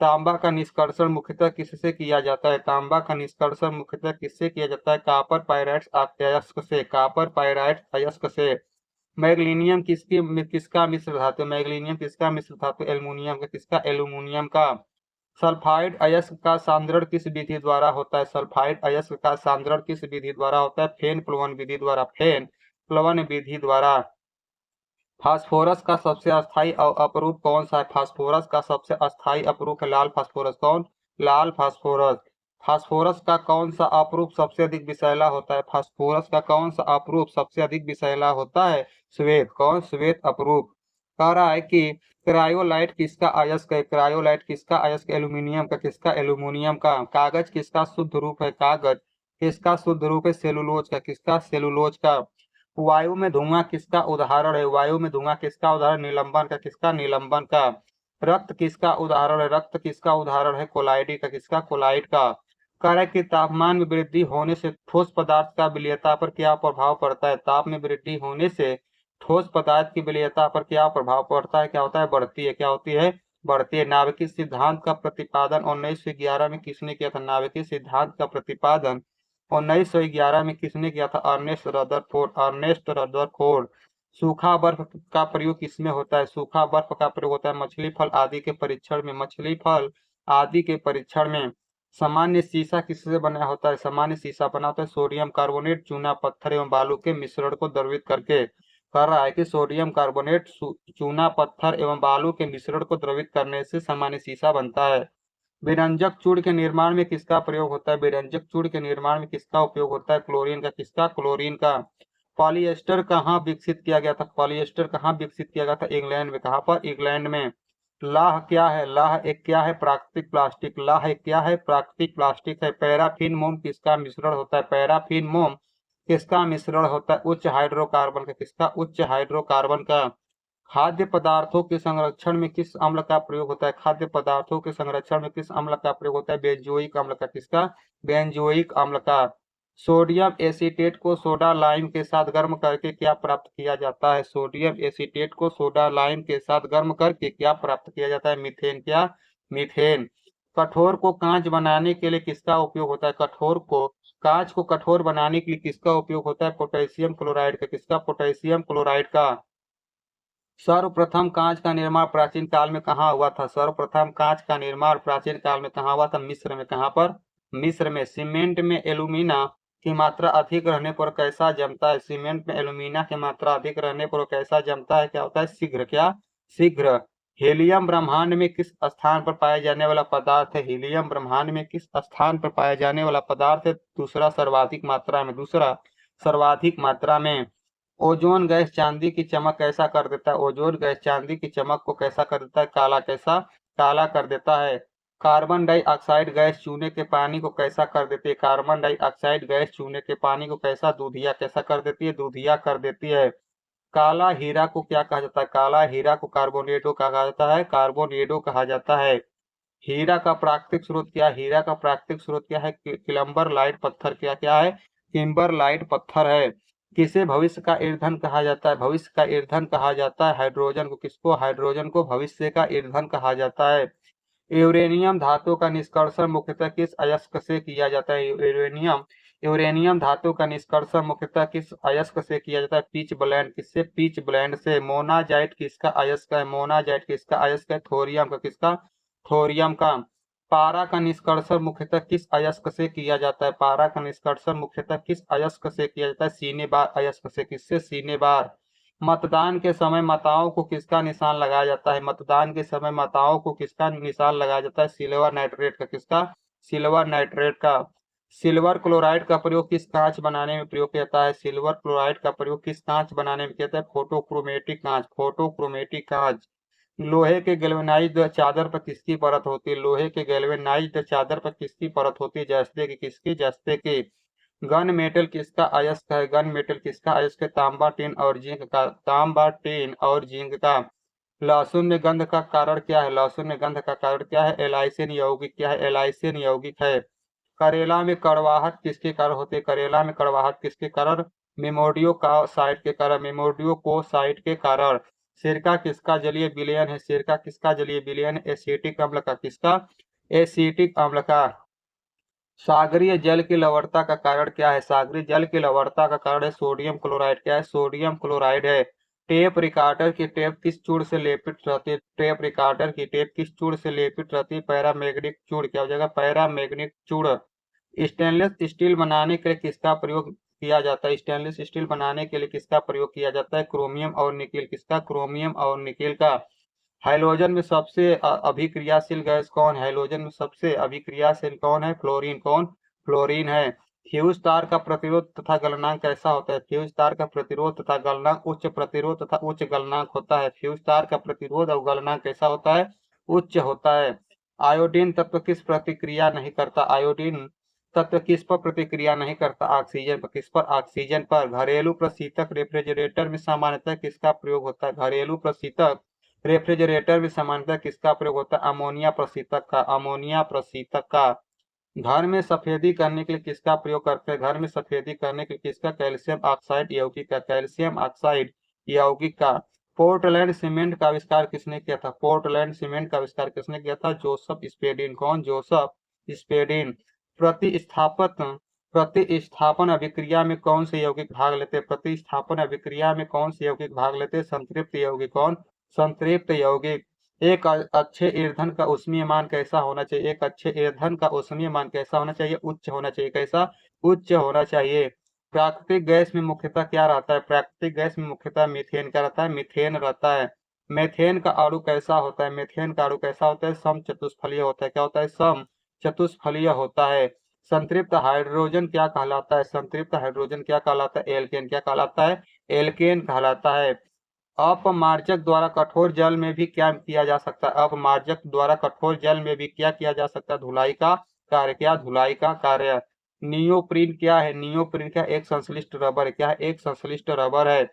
तांबा का निष्कर्षण मुख्यतः किससे किया जाता है? तांबा का निष्कर्षण मुख्यतः किससे किया जाता है? कॉपर पायराइट अयस्क से। कॉपर पायराइट अयस्क से। मैग्नीशियम किसका मिश्र धातु? मैग्नीशियम किसका मिश्र धातु? एल्युमिनियम का। किसका? एल्युमिनियम का। सल्फाइड अयस्क का सांद्रण किस विधि द्वारा होता है? सल्फाइड अयस्क का सांद्रण किस विधि द्वारा होता है? फेन प्लवन विधि द्वारा। फेन प्लवन विधि द्वारा। फास्फोरस का सबसे अस्थायी अपरूप कौन सा है? फास्फोरस का सबसे अस्थायी अपरूप है लाल फास्फोरस। कौन? लाल फास्फोरस। फास्फोरस का कौन सा अपरूप सबसे अधिक विषैला होता है? फास्फोरस का कौन सा अपरूप सबसे अधिक विषैला होता है? श्वेत। कौन? श्वेत अपरूप। कह रहा है कि क्रायोलाइट किसका अयस्क है? क्रायोलाइट किसका अयस्क? एल्यूमिनियम का। किसका? एल्यूमिनियम का। कागज किसका शुद्ध रूप है? कागज किसका शुद्ध रूप है? सेलुलोज का। किसका? सेलुलोज का। वायु में धुआं किसका उदाहरण है? वायु में धुआं किसका उदाहरण? निलंबन का। किसका? निलंबन का। रक्त किसका उदाहरण है? रक्त किसका उदाहरण है? कोलाइड का। किसका? कोलाइड का। कह कि तापमान में वृद्धि होने से ठोस पदार्थ का विलेयता पर क्या प्रभाव पड़ता है? ताप में वृद्धि होने से ठोस पदार्थ की विलेयता पर क्या प्रभाव पड़ता है? क्या होता है? बढ़ती है। क्या होती है? बढ़ती है। नाभिकीय सिद्धांत का प्रतिपादन 1911 में किसने किया था? नाभिकीय सिद्धांत का प्रतिपादन 1911 में किसने किया था? Ernest Rutherford. Ernest Rutherford. सूखा बर्फ का प्रयोग किसमें होता है? सूखा बर्फ का प्रयोग होता है मछली फल आदि के परीक्षण में। मछली फल आदि के परीक्षण में। सामान्य शीशा किससे बना होता है? सामान्य शीशा बना होता है सोडियम कार्बोनेट, चूना पत्थर एवं बालू के मिश्रण को द्रवित करके। कह रहा है कि सोडियम कार्बोनेट, चूना पत्थर एवं बालू के मिश्रण को द्रवित करने से सामान्य शीशा बनता है। विरंजक चूड़ के निर्माण में किसका प्रयोग होता है? विरंजक चूड़ के निर्माण में किसका उपयोग होता है? क्लोरीन का। किसका? क्लोरीन का। पॉलिएस्टर कहाँ विकसित किया गया था? पॉलिएस्टर कहाँ विकसित किया गया था? इंग्लैंड में। कहाँ पर? इंग्लैंड में। लाह क्या है? लाह एक क्या है? प्राकृतिक प्लास्टिक। लाह एक क्या है? प्राकृतिक प्लास्टिक है। पैराफिन मोम किसका मिश्रण होता है? पैराफिन मोम किसका मिश्रण होता है? उच्च हाइड्रोकार्बन का। किसका? उच्च हाइड्रोकार्बन का। खाद्य पदार्थों के संरक्षण में किस अम्ल का प्रयोग होता है? खाद्य पदार्थों के संरक्षण में किस अम्ल का प्रयोग होता है? बेंजोइक अम्ल का। किसका? बेंजोइक अम्ल का। सोडियम एसीटेट को सोडा लाइम के साथ गर्म करके क्या प्राप्त किया जाता है? सोडियम एसीटेट को सोडा लाइम के साथ गर्म करके क्या प्राप्त किया जाता है? मीथेन। क्या? मीथेन। कठोर को कांच बनाने के लिए किसका उपयोग होता है? कांच को कठोर बनाने के लिए किसका उपयोग होता है? पोटेशियम क्लोराइड का। किसका? पोटेशियम क्लोराइड का। सर्वप्रथम कांच का निर्माण प्राचीन काल में कहाँ हुआ था? सर्वप्रथम कांच का निर्माण प्राचीन काल में कहाँ हुआ था? मिस्र में। कहाँ पर? मिस्र में। सीमेंट में एल्यूमिना की मात्रा अधिक रहने पर कैसा जमता है? सीमेंट में एल्यूमिना की मात्रा अधिक रहने पर कैसा जमता है? क्या होता है? शीघ्र। क्या? शीघ्र। हीलियम ब्रह्मांड में किस स्थान पर पाया जाने वाला पदार्थ है? हीलियम ब्रह्मांड में किस स्थान पर पाया जाने वाला पदार्थ है? दूसरा सर्वाधिक मात्रा में। दूसरा सर्वाधिक मात्रा में। ओजोन गैस चांदी की चमक कैसा कर देता है? ओजोन गैस चांदी की चमक को कैसा कर देता है? काला। कैसा? काला कर देता है। कार्बन डाइऑक्साइड गैस चूने के पानी को कैसा कर देती है? कार्बन डाइऑक्साइड गैस चूने के पानी को कैसा? दूधिया। कैसा कर देती है? दूधिया कर देती है। काला हीरा को क्या कहा जाता है? काला हीरा को कार्बोनेडो कहा जाता है। कार्बोनेडो कहा जाता है। हीरा का प्राकृतिक स्रोत क्या है? हीरा का प्राकृतिक स्रोत क्या है? किम्बरलाइट पत्थर। क्या क्या है? किम्बरलाइट पत्थर है। किसे भविष्य का ईंधन कहा जाता है? भविष्य का ईंधन कहा जाता है हाइड्रोजन को। किसको? हाइड्रोजन को भविष्य का ईंधन कहा जाता है। यूरेनियम धातु का निष्कर्षण मुख्यतः किस अयस्क से किया जाता है? यूरेनियम धातु का निष्कर्षण मुख्यतः किस अयस्क से किया जाता है? Pitch blend. किससे? पिच ब्लेंड से। मोनाजाइट किसका अयस्क है? मोनाजाइट किसका अयस्क है? थोरियम का। किसका? थोरियम का। पारा का निष्कर्षण मुख्यतः किस अयस्क से किया जाता है? पारा का निष्कर्षण मुख्यतः किस अयस्क से किया जाता है? सीनेबार अयस्क से। किससे? सीनेबार। मतदान के समय माताओं को किसका निशान लगाया जाता है? मतदान के समय माताओं को किसका निशान लगाया जाता है? सिल्वर नाइट्रेट का। किसका? सिल्वर नाइट्रेट का। सिल्वर क्लोराइड का प्रयोग किस कांच बनाने में प्रयोग किया जाता है? सिल्वर क्लोराइड का प्रयोग किस कांच बनाने में किया जाता है? फोटोक्रोमेटिक कांच। फोटोक्रोमेटिक कांच। लोहे के गैल्वेनाइज्ड चादर पर किसकी परत होती है? लोहे के गैल्वेनाइज्ड चादर पर किसकी परत होती है? जस्ते की। किसकी? जस्ते की। गन मेटल किसका अयस्क है? गन मेटल किसका अयस्क है? तांबा, टिन और जिंक का। तांबा, टिन और जिंक का। लहसुन में गंध का कारण क्या है? लहसुन में गंध का कारण क्या है? एलाइसिन यौगिक। क्या है? एलाइसिन यौगिक है। करेला में कड़वाहट किसके कारण होती है? करेला में कड़वाहट किसके कारण? मेमोडियो का साइट के कारण। मेमोडियो को साइट के कारण। सिरका किसका जलीय विलयन है? सिरका किसका जलीय विलयन? एसिटिक अम्ल का। किसका? एसिटिक अम्ल का। सागरीय जल की लवणता का कारण क्या है? सागरीय जल की लवणता का कारण है सोडियम क्लोराइड। क्या है? सोडियम क्लोराइड है। टेप रिकॉर्डर की टेप किस चूड़ से लेपित रहती है? टेप रिकॉर्डर की टेप किस चूड़ से लेपित रहती है? पैरामैग्नेटिक चूड़। क्या हो जाएगा? पैरामैग्नेटिक चूड़। स्टेनलेस स्टील बनाने के लिए किसका प्रयोग किया जाता है? स्टेनलेस स्टील बनाने के लिए किसका प्रयोग किया जाता है? क्रोमियम और निकेल। किसका? क्रोमियम और निकेल का। हाइड्रोजन में सबसे अभिक्रियाशील गैस कौन है? हाइड्रोजन में सबसे अभिक्रियाशील कौन है? फ्लोरीन। कौन? फ्लोरीन है। फ्यूज तार का प्रतिरोध तथा गलनांक कैसा होता है? फ्यूज तार का प्रतिरोध तथा गलनांक उच्च प्रतिरोध तथा उच्च गलनांक होता है। फ्यूज तार का प्रतिरोध और गलनांक कैसा होता है? उच्च होता है। आयोडीन तत्व किस प्रतिक्रिया नहीं करता? आयोडीन तत्व किस पर प्रतिक्रिया नहीं करता? ऑक्सीजन पर। किस पर? ऑक्सीजन पर। घरेलू प्रशीतक रेफ्रिजरेटर में सामान्यतः किसका प्रयोग होता है? घरेलू प्रशीतक रेफ्रिजरेटर में सामान्यतः किसका प्रयोग होता है? अमोनिया प्रशीतक का। अमोनिया प्रशीतक का। घर में सफेदी करने के लिए किसका प्रयोग करते हैं? घर में सफेदी करने के लिए किसका? कैल्शियम ऑक्साइड यौगिक का। कैल्शियम ऑक्साइड यौगिक का। पोर्टलैंड सीमेंट का आविष्कार किसने किया था? पोर्टलैंड सीमेंट का आविष्कार किसने किया था? जोसेफ स्पेडिन। कौन? जोसेफ स्पेडिन। प्रतिस्थापन अभिक्रिया में कौन से यौगिक भाग लेते हैं? प्रतिस्थापन अभिक्रिया में कौन से यौगिक भाग लेते हैं? संतृप्त यौगिक। कौन? संतृप्त यौगिक। एक अच्छे ईंधन का ऊष्मीय मान कैसा होना चाहिए? एक अच्छे ईंधन का ऊष्मीय मान कैसा होना चाहिए? उच्च होना चाहिए। कैसा? उच्च होना चाहिए। प्राकृतिक गैस में मुख्यतः क्या रहता है? प्राकृतिक गैस में मुख्यतः मीथेन क्या रहता है? मीथेन रहता है। मीथेन का अणु कैसा होता है? मीथेन का अणु कैसा होता है? सम चतुष्फलीय होता है। क्या होता है? सम चतुष्फलीय होता है। संतृप्त हाइड्रोजन क्या कहलाता है? संतृप्त हाइड्रोजन क्या कहलाता है? एल्केन। क्या कहलाता है? एल्केन कहलाता है। अपमार्जक द्वारा कठोर जल में भी क्या किया जा सकता है? अपमार्जक द्वारा कठोर जल में भी क्या किया जा सकता है? धुलाई का कार्य। क्या? धुलाई का कार्य। नियोप्रीन क्या है? नियोप्रीन क्या? एक संश्लिष्ट रबर है। क्या है? एक संश्लिष्ट रबर है।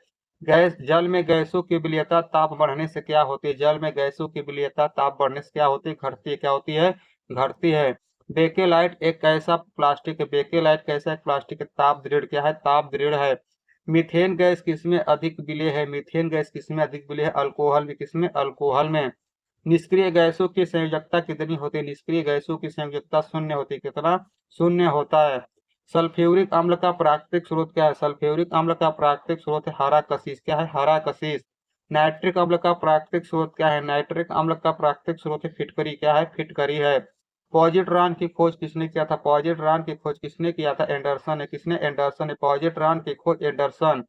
गैस जल में गैसों की विलयता ताप बढ़ने से क्या होती है? जल में गैसों की विलयता ताप बढ़ने से क्या होती है? घटती है। क्या होती है? घटती है। बेकेलाइट एक कैसा प्लास्टिक है? बेकेलाइट कैसा एक प्लास्टिक है? ताप दृढ़ क्या है? ताप दृढ़ है। मीथेन गैस किसमें अधिक विलेय है? मीथेन गैस किसमें अधिक विलेय है? अल्कोहल में। किसमें? अल्कोहल में। निष्क्रिय गैसों की संयोजकता कितनी होती है? निष्क्रिय गैसों की संयोजकता शून्य होती है। कितना? शून्य होता है। सल्फ्यूरिक अम्ल का प्राकृतिक स्रोत क्या है? सल्फ्यूरिक अम्ल का प्राकृतिक स्रोत है हरा कशिश। क्या है? हरा कशिश। नाइट्रिक अम्ल का प्राकृतिक स्रोत क्या है? नाइट्रिक अम्ल का प्राकृतिक स्रोत है फिटकरी। क्या है? फिटकरी है। पॉजिट्रॉन की खोज किसने किया था? पॉजिट्रॉन की खोज किसने किया था? एंडरसन है। किसने? एंडरसन ने। पॉजिट्रॉन की खोज एंडरसन।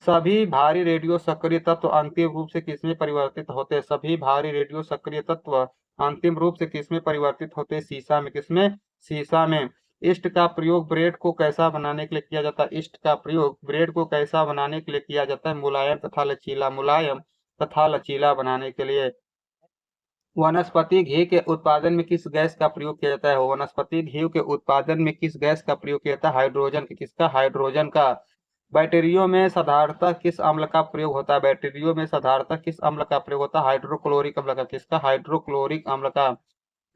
सभी भारी रेडियो सक्रिय तत्व अंतिम रूप से किसमें परिवर्तित होते हैं? सभी भारी रेडियो सक्रिय तत्व अंतिम रूप से किसमें परिवर्तित होते हैं? सीसा में। किसमें? सीसा में। ईस्ट का प्रयोग ब्रेड को कैसा बनाने के लिए किया जाता है? ईस्ट का प्रयोग ब्रेड को कैसा बनाने के लिए किया जाता है? मुलायम तथा लचीला। मुलायम तथा लचीला बनाने के लिए। वनस्पति घी के उत्पादन में किस गैस का प्रयोग किया जाता है? वनस्पति घी के उत्पादन में किस गैस का प्रयोग किया जाता है? हाइड्रोजन। किसका? हाइड्रोजन का। बैटरियों में साधारणतः किस अम्ल का प्रयोग होता है? बैटरियों में साधारणतः किस अम्ल का प्रयोग होता है? हाइड्रोक्लोरिक अम्ल का। किसका? हाइड्रोक्लोरिक अम्ल का।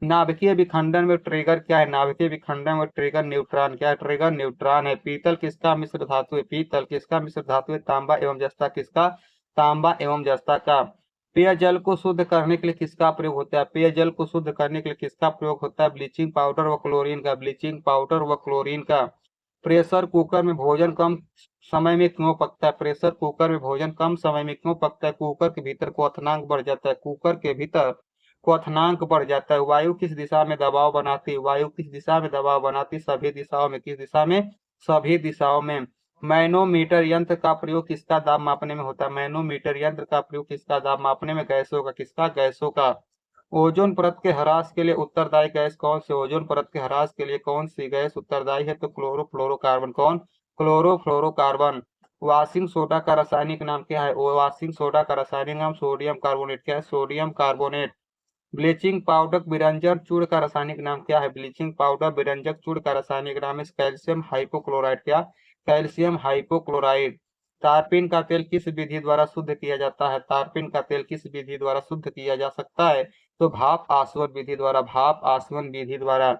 नाभिकीय विखंडन में ट्रिगर क्या है? नाभिकीय विखंडन में ट्रिगर न्यूट्रॉन। क्या है? ट्रिगर न्यूट्रॉन है। पीतल किसका मिश्र धातु है? पीतल किसका मिश्र धातु है? तांबा एवं जस्ता। किसका? तांबा एवं जस्ता का। पेयजल को शुद्ध करने के लिए किसका प्रयोग होता है? पेयजल को शुद्ध करने के लिए किसका प्रयोग होता है? ब्लीचिंग पाउडर व क्लोरीन का। ब्लीचिंग पाउडर व क्लोरीन का। प्रेशर कुकर में भोजन कम समय में क्यों पकता है? प्रेशर कुकर में भोजन कम समय में क्यों पकता है? कुकर के भीतर क्वथनांक बढ़ जाता है। कुकर के भीतर क्वथनांक बढ़ जाता है। वायु किस दिशा में दबाव बनाती है? वायु किस दिशा में दबाव बनाती है? सभी दिशाओं में। किस दिशा में? सभी दिशाओं में। मैनोमीटर यंत्र का प्रयोग किसका दाब मापने में होता है? मैनोमीटर यंत्र का प्रयोग किसका दाब मापने में? गैसों का। किसका? गैसों का। ओजोन परत के ह्रास के लिए उत्तरदायी गैस कौन सी? ओजोन परत के ह्रास के लिए कौन सी गैस उत्तरदायी है? तो क्लोरोफ्लोरोकार्बन। कौन? क्लोरोफ्लोरोकार्बन। वॉशिंग सोडा का रासायनिक नाम क्या है? वॉशिंग सोडा का रासायनिक नाम सोडियम कार्बोनेट। क्या है? Sodium carbonate. ब्लीचिंग पाउडर विरंजन चूर्ण का रासायनिक नाम क्या है? ब्लीचिंग पाउडर विरंजक चूर्ण का रासायनिक नाम है कैल्शियम हाइपोक्लोराइड। क्या? Calcium hypochloride. तारपीन का तेल किस विधि द्वारा शुद्ध किया जाता है? तारपीन का तेल किस विधि द्वारा शुद्ध किया जा सकता है? तो भाप आसवन विधि द्वारा। भाप आसवन विधि द्वारा।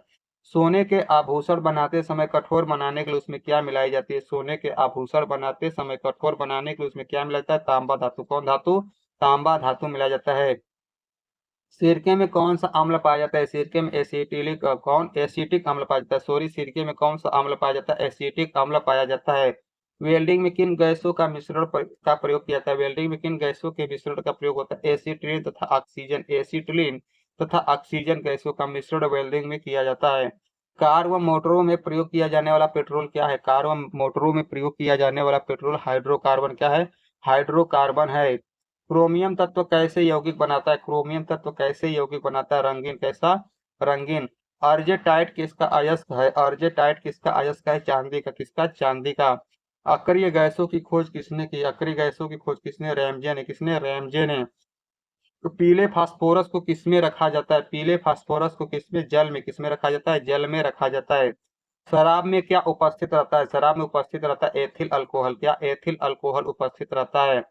सोने के आभूषण बनाते समय कठोर बनाने के लिए उसमें क्या मिलाई जाती है? सोने के आभूषण बनाते समय कठोर बनाने के लिए उसमें क्या मिलाता है? तांबा धातु। कौन धातु? तांबा धातु मिलाया जाता है। सिरके में कौन सा अम्ल पाया जाता है? सिरके में एसिटिलिक कौन? एसिटिक अम्ल पाया जाता है। सॉरी, सिरके में कौन सा अम्ल पाया जाता है? एसिटिक अम्ल पाया जाता है। वेल्डिंग में किन गैसों का मिश्रण का प्रयोग किया जाता है? वेल्डिंग में किन गैसों के मिश्रण का प्रयोग होता है? एसिटिलीन तथा ऑक्सीजन। एसिटिलीन तथा ऑक्सीजन गैसों का मिश्रण वेल्डिंग में किया जाता है। कार व मोटरों में प्रयोग किया जाने वाला पेट्रोल क्या है? कार व मोटरों में प्रयोग किया जाने वाला पेट्रोल हाइड्रोकार्बन। क्या है? हाइड्रोकार्बन है। क्रोमियम तत्व कैसे यौगिक बनाता है? क्रोमियम तत्व कैसे यौगिक बनाता है? रंगीन। कैसा? रंगीन। अर्जेटाइट किसका अयस्क है? अर्जेटाइट किसका अयस्क है? चांदी का। किसका? चांदी का। अक्रिय गैसों की खोज किसने की? अक्रिय गैसों की खोज किसने? रैमजे ने। किसने? रैमजे ने। तो पीले फास्फोरस को किसमें रखा जाता है? पीले फास्फोरस को किसमें? जल में। किसमें रखा जाता है? जल में रखा जाता है। शराब में क्या उपस्थित रहता है? शराब में उपस्थित रहता है एथिल अल्कोहल। क्या? एथिल अल्कोहल उपस्थित रहता है।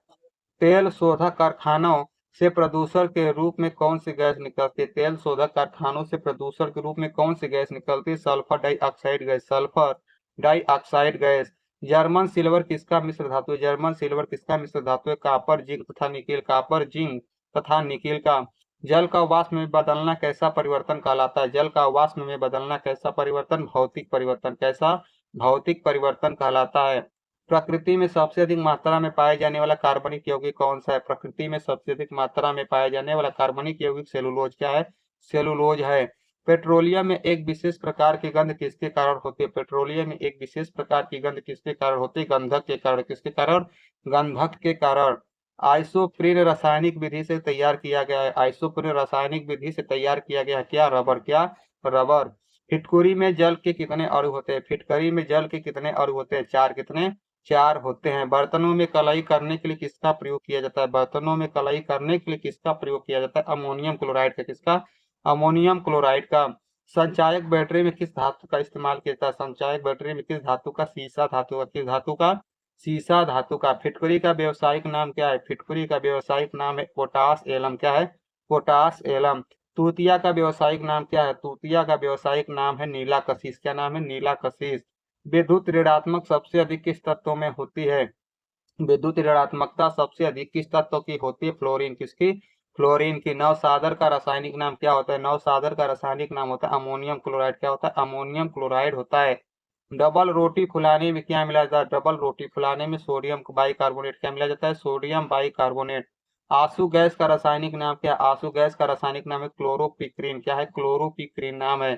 तेल शोधक कारखानों से प्रदूषण के रूप में कौन सी गैस निकलती है? तेल शोधक कारखानों से प्रदूषण के रूप में कौन सी गैस निकलती है? Sulphur dioxide gas. Sulphur dioxide gas. German silver किसका मिश्र धातु है? जर्मन सिल्वर किसका मिश्र धातु है? कॉपर जिंक तथा निकेल। कॉपर जिंक तथा निकेल का। जल का वाष्प में बदलना कैसा परिवर्तन कहलाता है? जल का वाष्प में बदलना कैसा परिवर्तन? भौतिक परिवर्तन। कैसा? भौतिक परिवर्तन कहलाता है। प्रकृति में सबसे अधिक मात्रा में पाए जाने वाला कार्बनिक यौगिक कौन सा है? प्रकृति में सबसे अधिक मात्रा में पाया जाने वाला कार्बनिक यौगिक सेलुलोज। क्या है? सेलुलोज है। पेट्रोलियम में एक विशेष प्रकार की गंध किसके कारण होती है? पेट्रोलियम में एक विशेष प्रकार की गंध किसके कारण होती है? गंधक के कारण। किसके कारण? गंधक के कारण। आइसोप्रीन रासायनिक विधि से तैयार किया गया है। आइसोप्रीन रासायनिक विधि से तैयार किया गया है। क्या? रबर। क्या? रबर। फिटकुरी में जल के कितने अणु होते हैं? फिटकरी में जल के कितने अणु होते हैं? 4। कितने? 4 होते हैं। बर्तनों में कलाई करने के लिए किसका प्रयोग किया जाता है? बर्तनों में कलाई करने के लिए किसका प्रयोग किया जाता है? अमोनियम क्लोराइड का। किसका? अमोनियम क्लोराइड का। संचायक बैटरी में किस धातु का इस्तेमाल किया जाता है? संचायक बैटरी में किस धातु का? सीसा धातु का। किस धातु का? सीसा धातु का। फिटकरी का व्यावसायिक नाम क्या है? फिटकरी का व्यावसायिक नाम है पोटाश एलम। क्या है? Potash alum. तूतिया का व्यावसायिक नाम क्या है? तूतिया का व्यावसायिक नाम है नीला कशिश। क्या नाम है? नीला कशिश। विद्युत ऋणात्मक सबसे अधिक किस तत्व में होती है? विद्युत ऋणात्मकता सबसे अधिक किस तत्व की होती है? फ्लोरीन। किसकी? फ्लोरीन की। नवसादर का रासायनिक नाम क्या होता है? नवसादर का रासायनिक नाम होता है अमोनियम क्लोराइड। क्या होता है? अमोनियम क्लोराइड होता है। डबल रोटी फुलाने में क्या मिलाया जाता है? डबल रोटी फुलाने में सोडियम बाइकार्बोनेट। क्या मिलाया जाता है? Sodium bicarbonate. आंसू गैस का रासायनिक नाम क्या है? आंसू गैस का रासायनिक नाम है क्लोरोपिक्रीन। क्या है? क्लोरोपिक्रीन नाम है।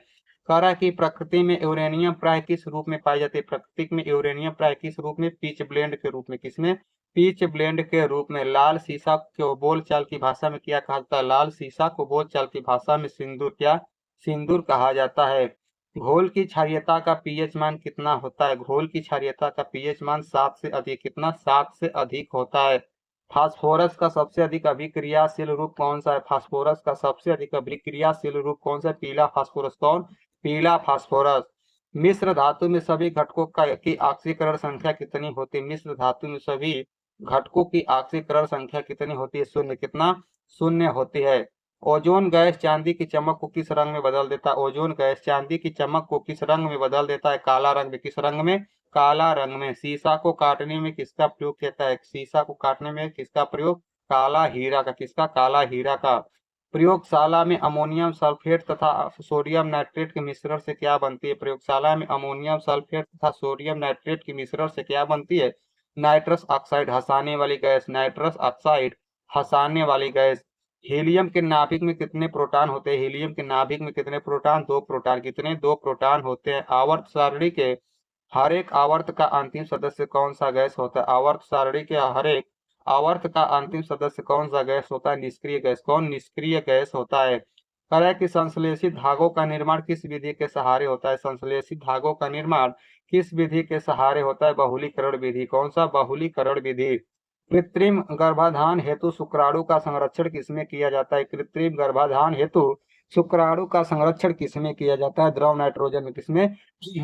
कह रहा है कि प्रकृति में यूरेनियम प्राय किस रूप में पाई जाती है? प्रकृति में यूरेनियम प्राय किस रूप में? पिच ब्लेंड के रूप में। किसमें? पिच ब्लेंड के रूप में। लाल सीसा को बोलचाल की भाषा में क्या कहा जाता है? लाल सीसा को बोलचाल की भाषा में सिंदूर। क्या? सिंदूर कहा जाता है। घोल की क्षारीयता का पीएच मान कितना होता है? घोल की क्षारीयता का पीएच मान 7 से अधिक। कितना? 7 से अधिक होता है। फास्फोरस का सबसे अधिक अभिक्रियाशील रूप कौन सा है? फास्फोरस का सबसे अधिक अभिक्रियाशील रूप कौन सा है? पीला फास्फोरस। कौन? पीला फास्फोरस। मिश्र धातु में सभी घटकों की ऑक्सीकरण संख्या कितनी होती है? मिश्र धातु में सभी घटकों की ऑक्सीकरण संख्या कितनी होती है? शून्य। कितना? शून्य होती है। ओजोन गैस चांदी की चमक को किस रंग में बदल देता है? ओजोन गैस चांदी की चमक को किस रंग में बदल देता है? काला रंग में। किस रंग में? काला रंग में। शीशा को काटने में किसका प्रयोग किया जाता है? शीशा को काटने में किसका प्रयोग? काला हीरा का। किसका? काला हीरा का। प्रयोगशाला में अमोनियम सल्फेट तथा सोडियम नाइट्रेट के मिश्रण से क्या बनती है? प्रयोगशाला में अमोनियम सल्फेट तथा सोडियम नाइट्रेट के मिश्रण से क्या बनती है? Nitrous oxide. हंसाने वाली गैस। नाइट्रस ऑक्साइड हंसाने वाली गैस। हीलियम के नाभिक में कितने प्रोटॉन होते हैं? हीलियम के नाभिक में कितने प्रोटॉन? 2 प्रोटॉन। कितने? 2 प्रोटॉन होते हैं। आवर्त सारणी के हर एक आवर्त का अंतिम सदस्य कौन सा गैस होता है? आवर्त सारणी के हर एक आवर्त का अंतिम सदस्य कौन सा गैस होता है? निष्क्रिय गैस। कौन? निष्क्रिय गैस होता है। कह है कि संश्लेषित धागों का निर्माण किस विधि के सहारे होता है? संश्लेषित धागों का निर्माण किस विधि के सहारे होता है? बहुलीकरण विधि। कौन सा? बहुलीकरण विधि। कृत्रिम गर्भाधान हेतु शुक्राणु का संरक्षण किसमें किया जाता है? कृत्रिम गर्भाधान हेतु शुक्राणु का संरक्षण किसमें किया जाता है? द्रव नाइट्रोजन में। किसमें?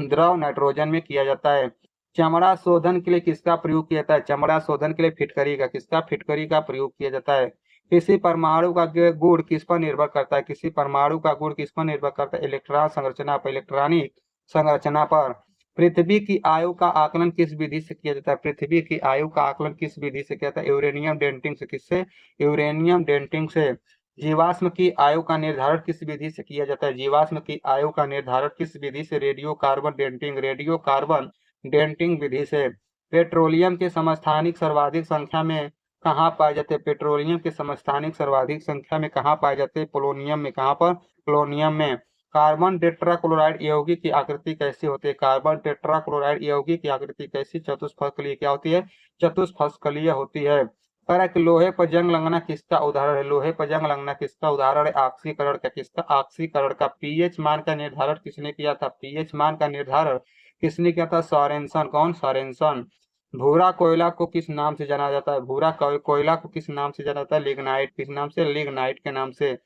द्रव नाइट्रोजन में किया जाता है। चमड़ा शोधन के लिए किसका प्रयोग किया जाता है? चमड़ा शोधन के लिए फिटकरी का। किसका? फिटकरी का प्रयोग किया जाता है। किसी परमाणु का गुण किस पर निर्भर करता है? किसी परमाणु का गुण किस पर निर्भर करता है? इलेक्ट्रॉन संरचना पर। इलेक्ट्रॉनिक संरचना पर। पृथ्वी की आयु का आकलन किस विधि से किया जाता है? पृथ्वी की आयु का आकलन किस विधि से किया जाता है? यूरेनियम डेटिंग से। किससे? यूरेनियम डेटिंग से। जीवाश्म की आयु का निर्धारण किस विधि से किया जाता है? जीवाश्म की आयु का निर्धारण किस विधि से? Radio carbon dating. Radio carbon dating विधि से। पेट्रोलियम के समस्थानिक सर्वाधिक संख्या में कहाँ पाए जाते हैं? पेट्रोलियम के समस्थानिक सर्वाधिक संख्या में कहाँ पाए जाते हैं? पोलोनियम में। कहाँ पर? पोलोनियम में। कार्बन टेट्राक्लोराइड यौगिक की आकृति कैसी होती है? कार्बन टेट्राक्लोराइड यौगिक की आकृति कैसी? चतुष्फलकीय। क्या होती है? चतुष्फलकीय होती है। लोहे पर जंग लगना किसका उदाहरण है? लोहे पर जंग लगना किसका उदाहरण है? ऑक्सीकरण का। किसका? ऑक्सीकरण का। पीएच मान का निर्धारण किसने किया था? पीएच मान का निर्धारण किसने किया था? सोरेनसन। कौन? सोरेनसन। भूरा कोयला को किस नाम से जाना जाता है? भूरा कोयला को किस नाम से जाना जाता है? लिग्नाइट। किस नाम से? लिग्नाइट के नाम से।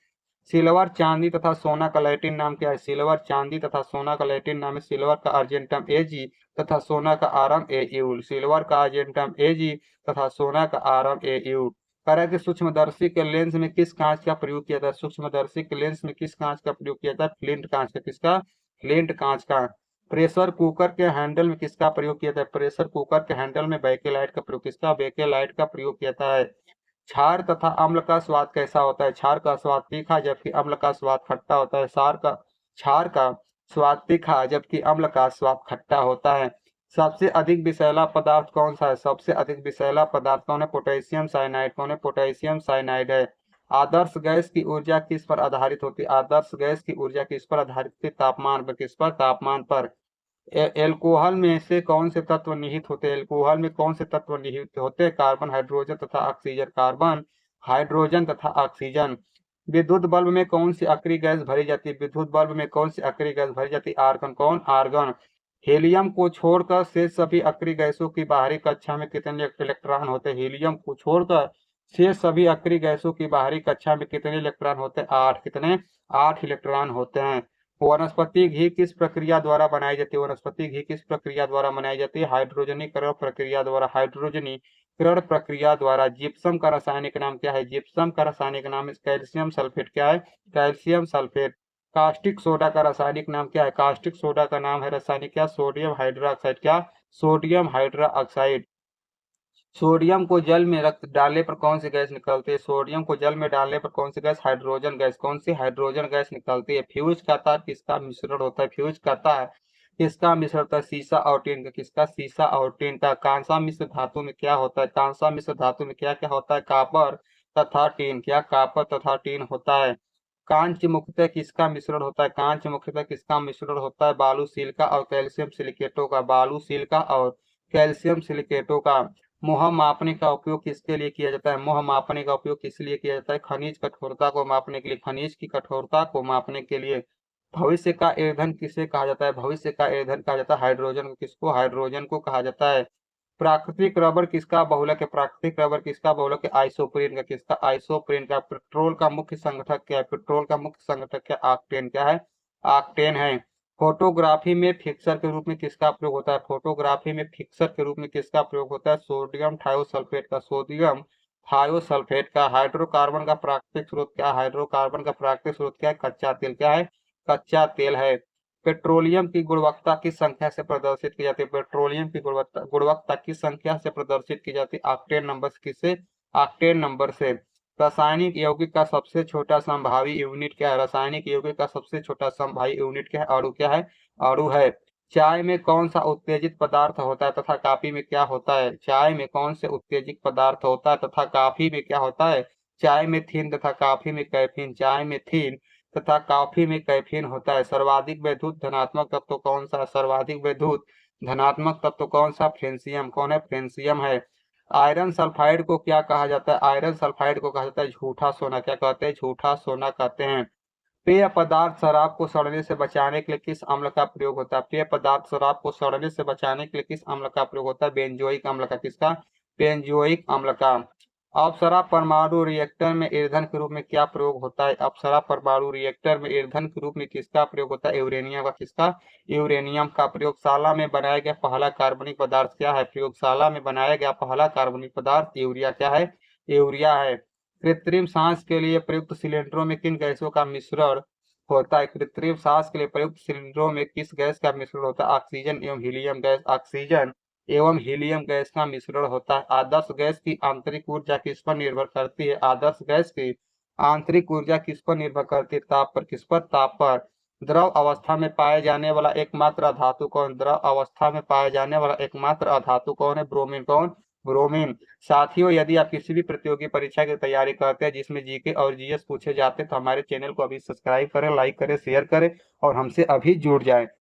सिल्वर चांदी तथा सोना का लैटिन नाम क्या है? सिल्वर चांदी तथा सोना का लैटिन नाम है। सिल्वर का अर्जेंटम एजी तथा सोना का आरम एयू। सिल्वर का अर्जेंटम एजी तथा सोना का आरम एयू। कह रहा है कि सूक्ष्मदर्शी के लेंस में किस कांच का प्रयोग किया था? सूक्ष्मदर्शी के लेंस में किस कांच का प्रयोग किया था? फ्लिंट कांच का। किसका? फ्लिंट कांच का। प्रेशर कुकर के हैंडल में किसका प्रयोग किया था? प्रेशर कुकर के हैंडल में बेकेलाइट का प्रयोग। किसका? बेकेलाइट का प्रयोग किया है। क्षार तथा अम्ल का स्वाद कैसा होता है? क्षार का स्वाद तीखा जबकि अम्ल का स्वाद खट्टा होता है। क्षार का स्वाद तीखा जबकि अम्ल का स्वाद खट्टा होता है। सबसे अधिक विषैला पदार्थ कौन सा है? सबसे अधिक विषैला पदार्थ कौन है? Potassium cyanide. कौन है? पोटेशियम साइनाइड है। आदर्श गैस की ऊर्जा किस पर आधारित होती है? आदर्श गैस की ऊर्जा किस पर आधारित है? तापमान पर। किस पर? तापमान पर। एल्कोहल में से कौन से तत्व निहित होते हैं? एल्कोहल में कौन से तत्व निहित होते हैं? कार्बन, हाइड्रोजन तथा ऑक्सीजन। कार्बन, हाइड्रोजन तथा ऑक्सीजन। विद्युत बल्ब में कौन सी अक्रिय गैस भरी जाती है? विद्युत बल्ब में कौन सी अक्रिय गैस भरी जाती है? आर्गन। कौन? आर्गन। हीलियम को छोड़कर शेष सभी अक्रिय गैसों की बाहरी कक्षा में कितने इलेक्ट्रॉन होते हैं? हीलियम को छोड़कर शेष सभी अक्रिय गैसों की बाहरी कक्षा में कितने इलेक्ट्रॉन होते हैं? 8। कितने? 8 इलेक्ट्रॉन होते हैं। वनस्पति घी किस प्रक्रिया द्वारा बनाई जाती है? वनस्पति घी किस प्रक्रिया द्वारा बनाई जाती है? हाइड्रोजनीकरण प्रक्रिया द्वारा। हाइड्रोजनीकरण किरण प्रक्रिया द्वारा। जिप्सम का रासायनिक नाम क्या है? जिप्सम का रासायनिक नाम कैल्शियम सल्फेट। क्या है? Calcium sulphate. कास्टिक सोडा का रासायनिक नाम क्या है? कास्टिक सोडा का नाम है रासायनिक क्या? Sodium hydroxide. क्या? Sodium hydroxide. सोडियम को जल में रख डालने पर कौन सी गैस निकलती है? सोडियम को जल में डालने पर कौन सी गैस? Hydrogen gas. कौन सी? हाइड्रोजन गैस निकलती है। फ्यूज का तार किसका मिश्रण होता है? फ्यूज का तार किसका मिश्रण होता है? सीसा और टीन का। किसका? सीसा और टीन का। कांसा मिश्र धातु में क्या होता है? कांसा मिश्र धातु में क्या क्या होता है? कापर तथा टीन। क्या? कापर तथा टीन होता है। कांच मुख्यतः किसका मिश्रण होता है? कांच मुख्यतः किसका मिश्रण होता है? बालू सिलिका और कैल्शियम सिलिकेटों का। बालू सिलिका और कैल्शियम सिलिकेटों का। मोह मापने का उपयोग किसके लिए किया जाता है? मोह मापने का उपयोग किस लिए किया जाता है? खनिज कठोरता को मापने के लिए। खनिज की कठोरता को मापने के लिए। भविष्य का ईंधन किसे कहा जाता है? भविष्य का ईंधन कहा जाता है हाइड्रोजन को। किसको? हाइड्रोजन को कहा जाता है। प्राकृतिक रबर किसका बहुलक है? प्राकृतिक रबर किसका बहुलक है? आइसोप्रीन का। किसका? आइसोप्रीन का। पेट्रोल का मुख्य संगठक क्या है? पेट्रोल का मुख्य संगठक क्या? ऑक्टेन। क्या है? ऑक्टेन है। फोटोग्राफी में फिक्सर के रूप में किसका प्रयोग होता है? फोटोग्राफी में फिक्सर के रूप में किसका प्रयोग होता है? सोडियम थायोसल्फेट का। सोडियम थायोसल्फेट का। हाइड्रोकार्बन का प्राकृतिक स्रोत क्या? हाइड्रोकार्बन का प्राकृतिक स्रोत क्या है? कच्चा तेल। क्या है? कच्चा तेल है। पेट्रोलियम की गुणवत्ता किस संख्या से प्रदर्शित की जाती है? पेट्रोलियम की गुणवत्ता किस संख्या से प्रदर्शित की जाती है? ऑक्टेन नंबर किससे? ऑक्टेन नंबर से। रासायनिक यौगिक का सबसे छोटा संभावी यूनिट क्या है? रासायनिक यौगिक का सबसे छोटा संभावी यूनिट क्या है? अणु। क्या है? अणु है। चाय में कौन सा उत्तेजित पदार्थ होता है तथा कॉफी में क्या होता है? चाय में कौन से उत्तेजित पदार्थ होता है तथा कॉफी में क्या होता है? चाय में थीन तथा कॉफी में कैफीन। चाय में थीन तथा कॉफी में कैफीन होता है। सर्वाधिक वैद्युत धनात्मक तत्व कौन सा? सर्वाधिक वैद्युत धनात्मक तत्व कौन सा? फ्रेंसियम। कौन है? फ्रेंसियम है। आयरन सल्फाइड को क्या कहा जाता है? आयरन सल्फाइड को कहा जाता है झूठा सोना। क्या कहते हैं? झूठा सोना कहते हैं। पेय पदार्थ शराब को सड़ने से बचाने के लिए किस अम्ल का प्रयोग होता है? पेय पदार्थ शराब को सड़ने से बचाने के लिए किस अम्ल का प्रयोग होता है? बेंजोइक अम्ल का। किसका? बेंजोइक अम्ल का। अप्सरा परमाणु रिएक्टर में ईंधन के रूप में क्या प्रयोग होता है? अप्सरा परमाणु रिएक्टर में ईंधन के रूप में किसका प्रयोग होता है? यूरेनियम का। किसका? यूरेनियम का। प्रयोगशाला में बनाया गया पहला कार्बनिक पदार्थ क्या है? प्रयोगशाला में बनाया गया पहला कार्बनिक पदार्थ यूरिया। क्या है? यूरिया है। कृत्रिम सांस के लिए प्रयुक्त सिलेंडरों में किन गैसों का मिश्रण होता है? कृत्रिम सांस के लिए प्रयुक्त सिलेंडरों में किस गैस का मिश्रण होता है? ऑक्सीजन एवं हीलियम गैस। ऑक्सीजन एवं हीलियम गैस का मिश्रण होता है। आदर्श गैस की आंतरिक ऊर्जा किस पर निर्भर करती है? आदर्श गैस की आंतरिक ऊर्जा किस पर निर्भर करती है? ताप पर। किस पर? ताप पर। द्रव अवस्था में पाए जाने वाला एकमात्र अधातु कौन? द्रव अवस्था में पाए जाने वाला एकमात्र अधातु कौन है? ब्रोमीन। कौन? ब्रोमीन। साथियों, यदि आप किसी भी प्रतियोगी परीक्षा की तैयारी करते हैं जिसमें जीके और जीएस पूछे जाते हैं तो हमारे चैनल को अभी सब्सक्राइब करें, लाइक करें, शेयर करें और हमसे अभी जुड़ जाएं।